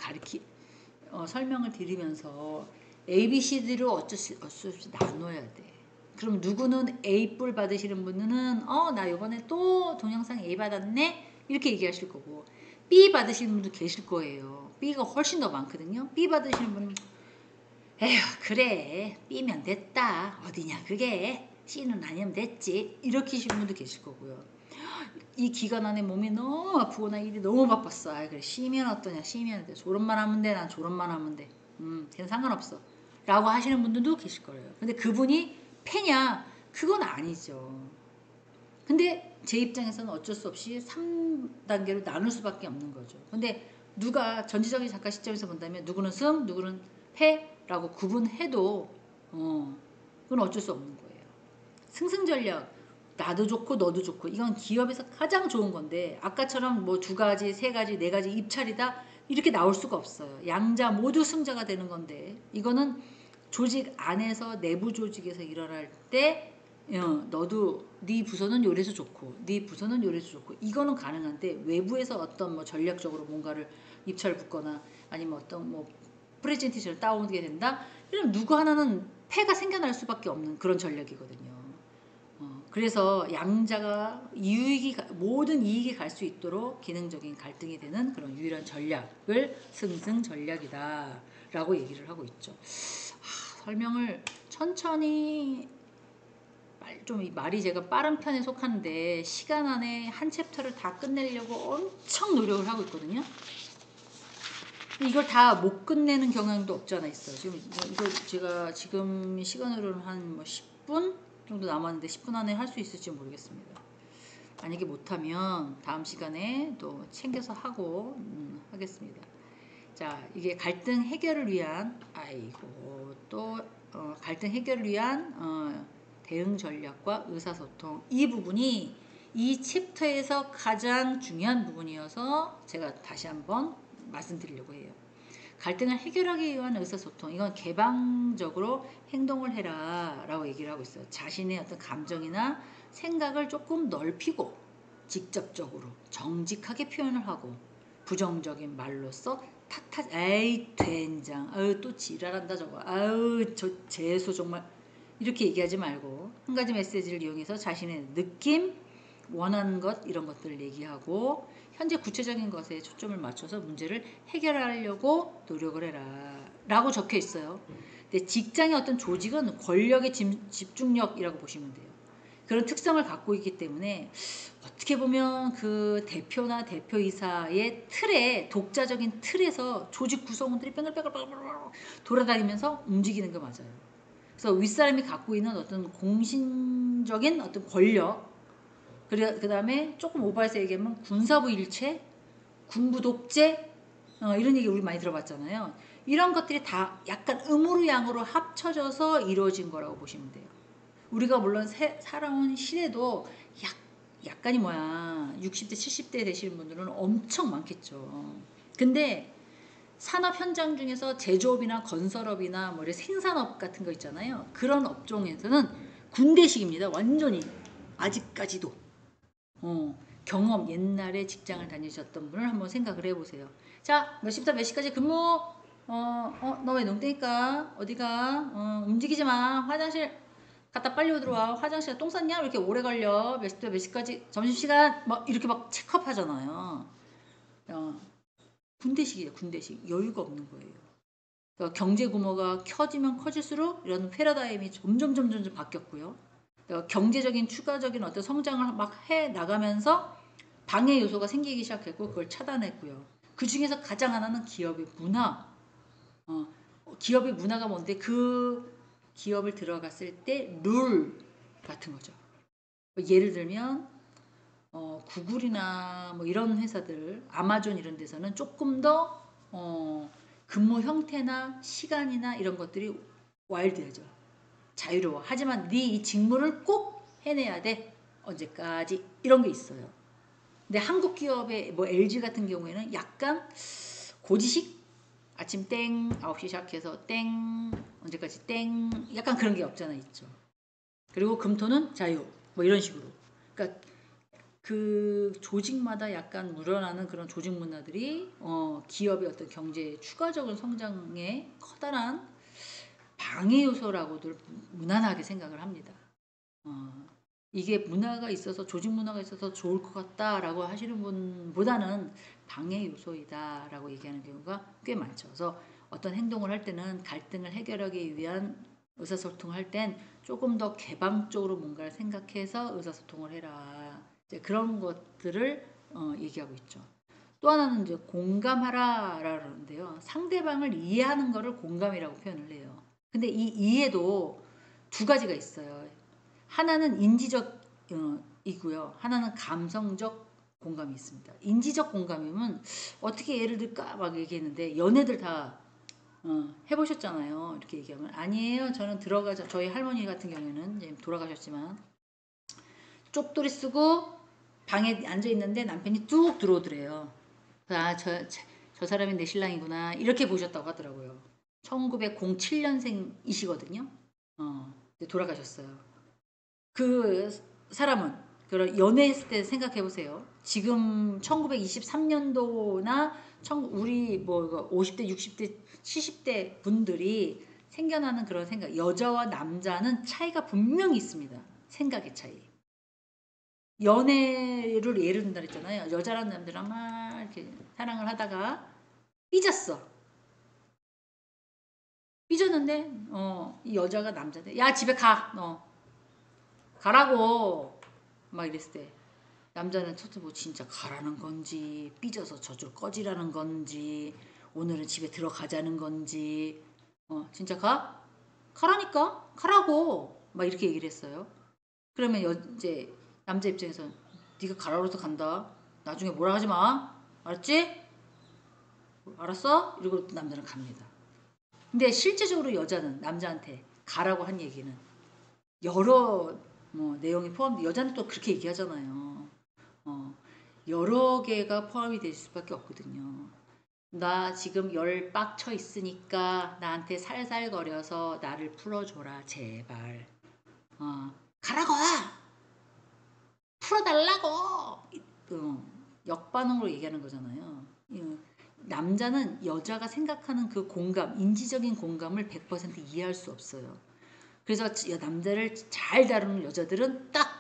설명을 드리면서 ABCD로 어쩔 수 없이 나눠야 돼. 그럼 누구는 A뿔 받으시는 분은 나 이번에 또 동영상 A 받았네 이렇게 얘기하실 거고, B 받으시는 분도 계실 거예요. B가 훨씬 더 많거든요. B 받으시는 분은 에휴 그래 B면 됐다 어디냐 그게 C는 아니면 됐지 이렇게 하시는 분도 계실 거고요. 이 기간 안에 몸이 너무 아프거나 일이 너무 바빴어. 그래 C면 어떠냐, C면 돼. 졸업만 하면 돼. 난 졸업만 하면 돼. 걔는 상관없어 라고 하시는 분들도 계실 거예요. 근데 그분이 패냐? 그건 아니죠. 근데 제 입장에서는 어쩔 수 없이 3단계로 나눌 수밖에 없는 거죠. 근데 누가 전지적인 작가 시점에서 본다면 누구는 승, 누구는 패라고 구분해도 그건 어쩔 수 없는 거예요. 승승전략, 나도 좋고 너도 좋고 이건 기업에서 가장 좋은 건데 아까처럼 뭐 2가지, 3가지, 4가지 입찰이다 이렇게 나올 수가 없어요. 양자 모두 승자가 되는 건데 이거는 조직 안에서 내부 조직에서 일어날 때 너도 네 부서는 요래서 좋고 네 부서는 요래서 좋고 이거는 가능한데 외부에서 어떤 뭐 전략적으로 뭔가를 입찰 붙거나 아니면 어떤 뭐 프레젠테이션을 따오게 된다 이러면 누구 하나는 패가 생겨날 수밖에 없는 그런 전략이거든요. 그래서 양자가 모든 이익이 갈 수 있도록 기능적인 갈등이 되는 그런 유일한 전략을 승승 전략이다 라고 얘기를 하고 있죠. 설명을 천천히 좀 말이 제가 빠른 편에 속하는데 시간 안에 한 챕터를 다 끝내려고 엄청 노력을 하고 있거든요. 이걸 다 못 끝내는 경향도 없지 않아 있어요. 지금 이거 제가 지금 시간으로는 한 10분 정도 남았는데 10분 안에 할 수 있을지 모르겠습니다. 만약에 못하면 다음 시간에 또 챙겨서 하고 하겠습니다. 자, 이게 갈등 해결을 위한 갈등 해결을 위한 대응 전략과 의사소통, 이 부분이 이 챕터에서 가장 중요한 부분이어서 제가 다시 한번 말씀드리려고 해요. 갈등을 해결하기 위한 의사소통, 이건 개방적으로 행동을 해라 라고 얘기를 하고 있어요. 자신의 어떤 감정이나 생각을 조금 넓히고 직접적으로 정직하게 표현을 하고 부정적인 말로써 에이 된장, 아유 또 지랄한다 저거, 아유 저 재수 정말, 이렇게 얘기하지 말고 한 가지 메시지를 이용해서 자신의 느낌, 원하는 것, 이런 것들을 얘기하고 현재 구체적인 것에 초점을 맞춰서 문제를 해결하려고 노력을 해라 라고 적혀 있어요. 근데 직장의 어떤 조직은 권력의 집중력이라고 보시면 돼요. 그런 특성을 갖고 있기 때문에 어떻게 보면 그 대표나 대표이사의 틀에, 독자적인 틀에서 조직 구성원들이 뺑글뺑글 돌아다니면서 움직이는 거 맞아요. 그래서 윗사람이 갖고 있는 어떤 공신적인 어떤 권력, 그 다음에 조금 오버해서 얘기하면 군사부 일체, 군부 독재, 이런 얘기 우리 많이 들어봤잖아요. 이런 것들이 다 약간 음으로 양으로 합쳐져서 이루어진 거라고 보시면 돼요. 우리가 물론 살아온 시대도 약간이 60대 70대 되시는 분들은 엄청 많겠죠. 근데 산업 현장 중에서 제조업이나 건설업이나 뭐 생산업 같은 거 있잖아요. 그런 업종에서는 군대식입니다. 완전히 아직까지도. 경험, 옛날에 직장을 다니셨던 분을 한번 생각을 해보세요. 자, 몇 시부터 몇 시까지 근무? 너 왜 농땡이까? 어디가? 움직이지 마. 화장실 갔다 빨리 들어와. 화장실에 똥 쌌냐? 왜 이렇게 오래 걸려? 몇 시부터 몇 시까지? 점심시간? 막 이렇게 막 체크업 하잖아요. 군대식이에요, 군대식. 여유가 없는 거예요. 그러니까 경제 규모가 커지면 커질수록 이런 패러다임이 점점 바뀌었고요. 그러니까 경제적인 추가적인 어떤 성장을 막 해 나가면서 방해 요소가 생기기 시작했고 그걸 차단했고요. 그 중에서 가장 하나는 기업의 문화. 기업의 문화가 뭔데 그 기업을 들어갔을 때 룰 같은 거죠. 예를 들면 구글이나 뭐 이런 회사들, 아마존 이런 데서는 조금 더 근무 형태나 시간이나 이런 것들이 와일드하죠. 자유로워. 하지만 네 이 직무를 꼭 해내야 돼. 언제까지 이런 게 있어요. 근데 한국 기업의 뭐 LG 같은 경우에는 약간 고지식, 아침 땡 9시 시작해서 땡 언제까지 땡, 약간 그런 게 없잖아 있죠. 그리고 금토는 자유 뭐 이런 식으로. 그러니까 그 조직마다 약간 묻어나는 그런 조직 문화들이 기업의 어떤 경제 추가적인 성장에 커다란 방해 요소라고들 무난하게 생각을 합니다. 이게 문화가 있어서, 조직 문화가 있어서 좋을 것 같다라고 하시는 분보다는 방해 요소이다라고 얘기하는 경우가 꽤 많죠. 그래서 어떤 행동을 할 때는 갈등을 해결하기 위한 의사소통을 할 땐 조금 더 개방적으로 뭔가를 생각해서 의사소통을 해라. 이제 그런 것들을 얘기하고 있죠. 또 하나는 이제 공감하라라는데요. 상대방을 이해하는 것을 공감이라고 표현을 해요. 근데 이 이해도 두 가지가 있어요. 하나는 인지적 이고요. 하나는 감성적 공감이 있습니다. 인지적 공감이면 어떻게 예를 들까 막 얘기했는데 연애들 다 해보셨잖아요. 이렇게 얘기하면 아니에요. 저는 저희 할머니 같은 경우에는 이제 돌아가셨지만 쪽돌이 쓰고 방에 앉아 있는데 남편이 뚝 들어오더래요. 저 사람이 내 신랑이구나 이렇게 보셨다고 하더라고요. 1907년생이시거든요. 돌아가셨어요. 그 사람은 그런 연애했을 때 생각해 보세요. 지금 1923년도나 우리 뭐 50대, 60대, 70대 분들이 생겨나는 그런 생각, 여자와 남자는 차이가 분명히 있습니다. 생각의 차이. 연애를 예를 든다 그랬잖아요. 여자랑 남자랑 막 이렇게 사랑을 하다가 삐졌어. 삐졌는데 이 여자가 남자한테 야 집에 가 너 가라고 막 이랬을 때 남자는 첫째 뭐 진짜 가라는 건지 삐져서 저절 꺼지라는 건지 오늘은 집에 들어가자는 건지 진짜 가? 가라니까 가라고 막 이렇게 얘기를 했어요. 그러면 이제 남자 입장에서 네가 가라 그래서 간다. 나중에 뭐라 하지 마. 알았지? 알았어? 이러고 남자는 갑니다. 근데 실제적으로 여자는 남자한테 가라고 한 얘기는 여러 뭐 내용이 포함돼. 여자는 또 그렇게 얘기하잖아요. 어, 여러 개가 포함이 될 수밖에 없거든요. 나 지금 열 빡쳐 있으니까 나한테 살살거려서 나를 풀어줘라 제발. 가라고! 풀어달라고! 역반응으로 얘기하는 거잖아요. 남자는 여자가 생각하는 그 공감, 인지적인 공감을 100% 이해할 수 없어요. 그래서 남자를 잘 다루는 여자들은 딱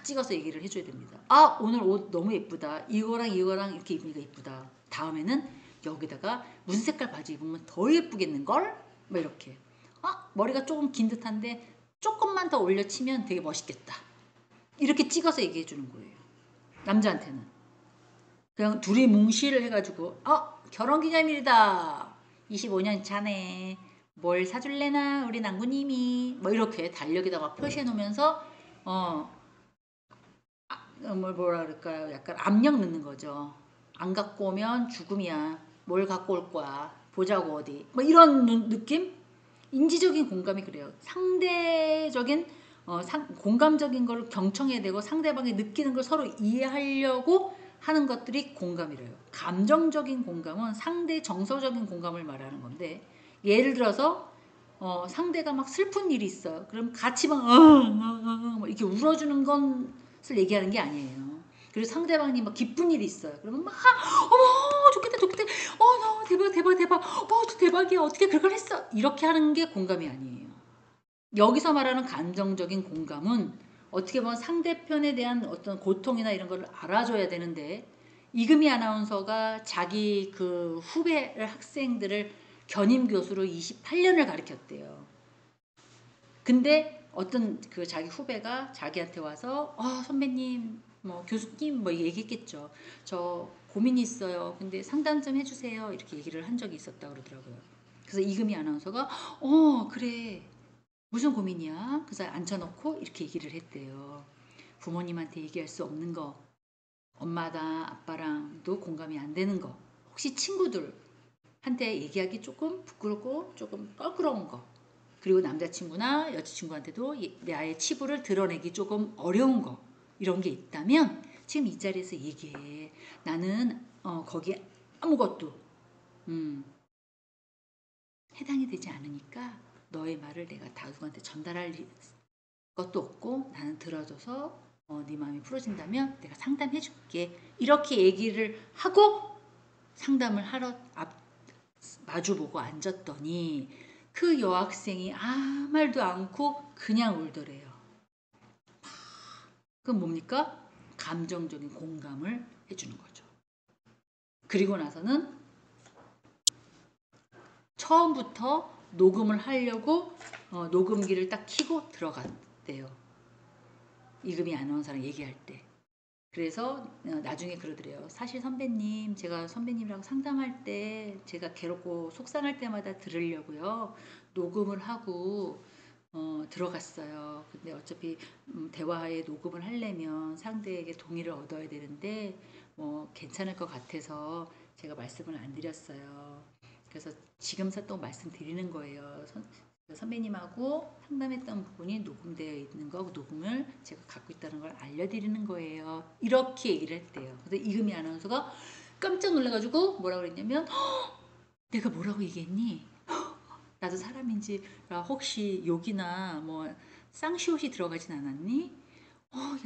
찍어서 얘기를 해줘야 됩니다. 아, 오늘 옷 너무 예쁘다. 이거랑 이렇게 입으니까 예쁘다. 다음에는 여기다가 무슨 색깔 바지 입으면 더 예쁘겠는걸? 뭐 이렇게. 머리가 조금 긴 듯한데 조금만 더 올려치면 되게 멋있겠다. 이렇게 찍어서 얘기해 주는 거예요. 남자한테는. 그냥 둘이 뭉실을 해가지고 결혼기념일이다. 25년 차네. 뭘 사줄래나 우리 남구님이 뭐 이렇게 달력에다가 표시해 놓으면서 뭐라 그럴까요? 약간 압력 넣는 거죠. 안 갖고 오면 죽음이야. 뭘 갖고 올 거야. 보자고 어디. 뭐 이런 느낌? 인지적인 공감이 그래요. 상대적인 공감적인 걸 경청해야 되고 상대방이 느끼는 걸 서로 이해하려고 하는 것들이 공감이래요. 감정적인 공감은 상대의 정서적인 공감을 말하는 건데 예를 들어서 상대가 막 슬픈 일이 있어요. 그럼 같이 막 이렇게 울어주는 것을 얘기하는 게 아니에요. 그리고 상대방이 막 기쁜 일이 있어요. 그러면 막 어머 좋겠다 너 대박 대박이야 어떻게 그걸 했어 이렇게 하는 게 공감이 아니에요. 여기서 말하는 감정적인 공감은 어떻게 보면 상대편에 대한 어떤 고통이나 이런 걸 알아줘야 되는데 이금희 아나운서가 자기 그 후배 학생들을 견임 교수로 28년을 가르쳤대요. 근데 어떤 그 자기 후배가 자기한테 와서 선배님 뭐 교수님 뭐 얘기했겠죠. 저 고민이 있어요. 근데 상담 좀 해주세요. 이렇게 얘기를 한 적이 있었다 그러더라고요. 그래서 이금희 아나운서가 그래 무슨 고민이야? 그래서 앉혀놓고 이렇게 얘기를 했대요. 부모님한테 얘기할 수 없는 거, 엄마랑 아빠랑도 공감이 안 되는 거, 혹시 친구들한테 얘기하기 조금 부끄럽고 조금 껄끄러운 거, 그리고 남자친구나 여자친구한테도 나의 치부를 드러내기 조금 어려운 거 이런 게 있다면 지금 이 자리에서 얘기해. 나는 거기에 아무것도 해당이 되지 않으니까 너의 말을 내가 다 누구한테 전달할 것도 없고 나는 들어줘서 네 마음이 풀어진다면 내가 상담해 줄게. 이렇게 얘기를 하고 상담을 하러 마주보고 앉았더니 그 여학생이 아무 말도 않고 그냥 울더래요. 그건 뭡니까? 감정적인 공감을 해주는 거죠. 그리고 나서는 처음부터 녹음을 하려고 녹음기를 딱 켜고 들어갔대요. 이금희 아나운서랑 얘기할 때. 그래서 나중에 그러더래요. 사실 선배님, 제가 선배님이랑 상담할 때 제가 괴롭고 속상할 때마다 들으려고요. 녹음을 하고 들어갔어요. 근데 어차피 대화에 녹음을 하려면 상대에게 동의를 얻어야 되는데 뭐 괜찮을 것 같아서 제가 말씀을 안 드렸어요. 그래서 지금 또 말씀드리는 거예요. 선배님하고 상담했던 부분이 녹음되어 있는 거 녹음을 제가 갖고 있다는 걸 알려드리는 거예요. 이렇게 얘기를 했대요. 그래서 이금희 아나운서가 깜짝 놀라가지고 뭐라 그랬냐면 내가 뭐라고 얘기했니? 나도 사람인지 혹시 욕이나 뭐 쌍시옷이 들어가진 않았니?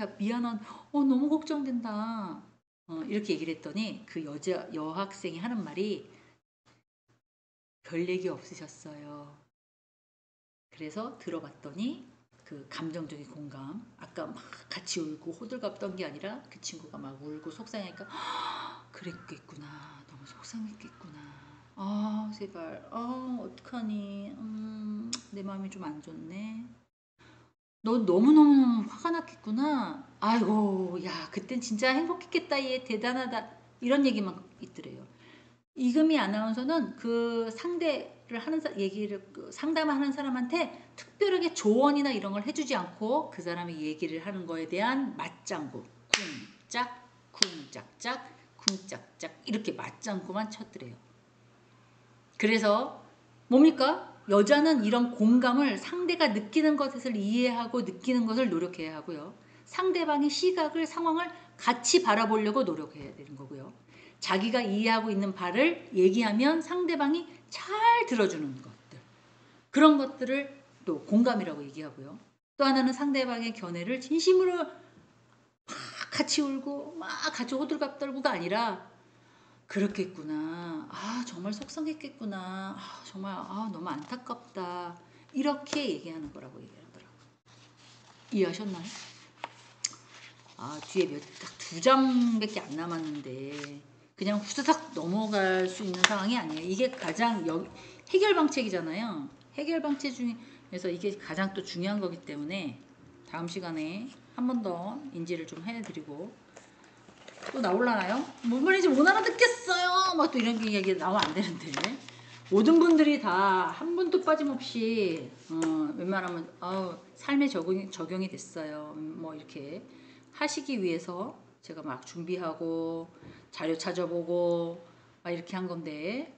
야 미안한 너무 걱정된다. 이렇게 얘기를 했더니 그 여학생이 하는 말이 별 얘기 없으셨어요. 그래서 들어봤더니 그 감정적인 공감 아까 막 같이 울고 호들갑 게 아니라 그 친구가 막 울고 속상하니까 그랬겠구나 너무 속상했겠구나 제발 어떡하니 내 마음이 좀 안 좋네 너 너무너무 화가 났겠구나 아이고 야 그땐 진짜 행복했겠다 얘 대단하다 이런 얘기만 있더래요. 이금희 아나운서는 그 상대를 하는 얘기를 상담하는 사람한테 특별하게 조언이나 이런 걸 해주지 않고 그 사람이 얘기를 하는 거에 대한 맞장구 쿵짝 쿵짝짝 쿵짝짝 이렇게 맞장구만 쳤더래요. 그래서 뭡니까? 여자는 이런 공감을 상대가 느끼는 것을 이해하고 느끼는 것을 노력해야 하고요. 상대방의 시각을 상황을 같이 바라보려고 노력해야 되는 거고요. 자기가 이해하고 있는 바를 얘기하면 상대방이 잘 들어주는 것들. 그런 것들을 또 공감이라고 얘기하고요. 또 하나는 상대방의 견해를 진심으로 막 같이 울고 막 같이 호들갑 떨고가 아니라 그렇겠구나. 아, 정말 속상했겠구나. 아, 정말 너무 안타깝다. 이렇게 얘기하는 거라고 얘기하더라고요. 이해하셨나요? 뒤에 딱 2장밖에 안 남았는데 그냥 후다닥 넘어갈 수 있는 상황이 아니에요. 이게 가장 해결 방책이잖아요. 해결 방책 중에서 이게 가장 또 중요한 거기 때문에 다음 시간에 한 번 더 인지를 좀 해드리고 또 나올라나요? 뭔 말인지 못 알아듣겠어요. 막 또 이런 얘기 나오면 안 되는데 모든 분들이 다 한 분도 빠짐없이 웬만하면 삶에 적용이 됐어요. 뭐 이렇게 하시기 위해서 제가 막 준비하고 자료 찾아보고 막 이렇게 한 건데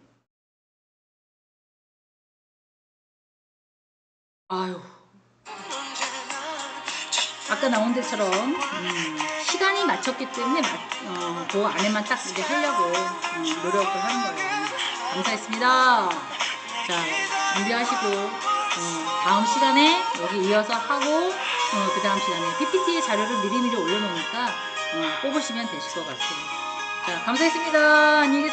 아유 아까 나온 데처럼 시간이 맞췄기 때문에 그 안에만 딱 이제 하려고 노력을 하는 거예요. 감사했습니다. 자, 준비하시고 다음 시간에 여기 이어서 하고 그 다음 시간에 PPT의 자료를 미리미리 올려놓으니까 뽑으시면 되실 것 같아요. 자, 감사했습니다. 안녕히 계세요.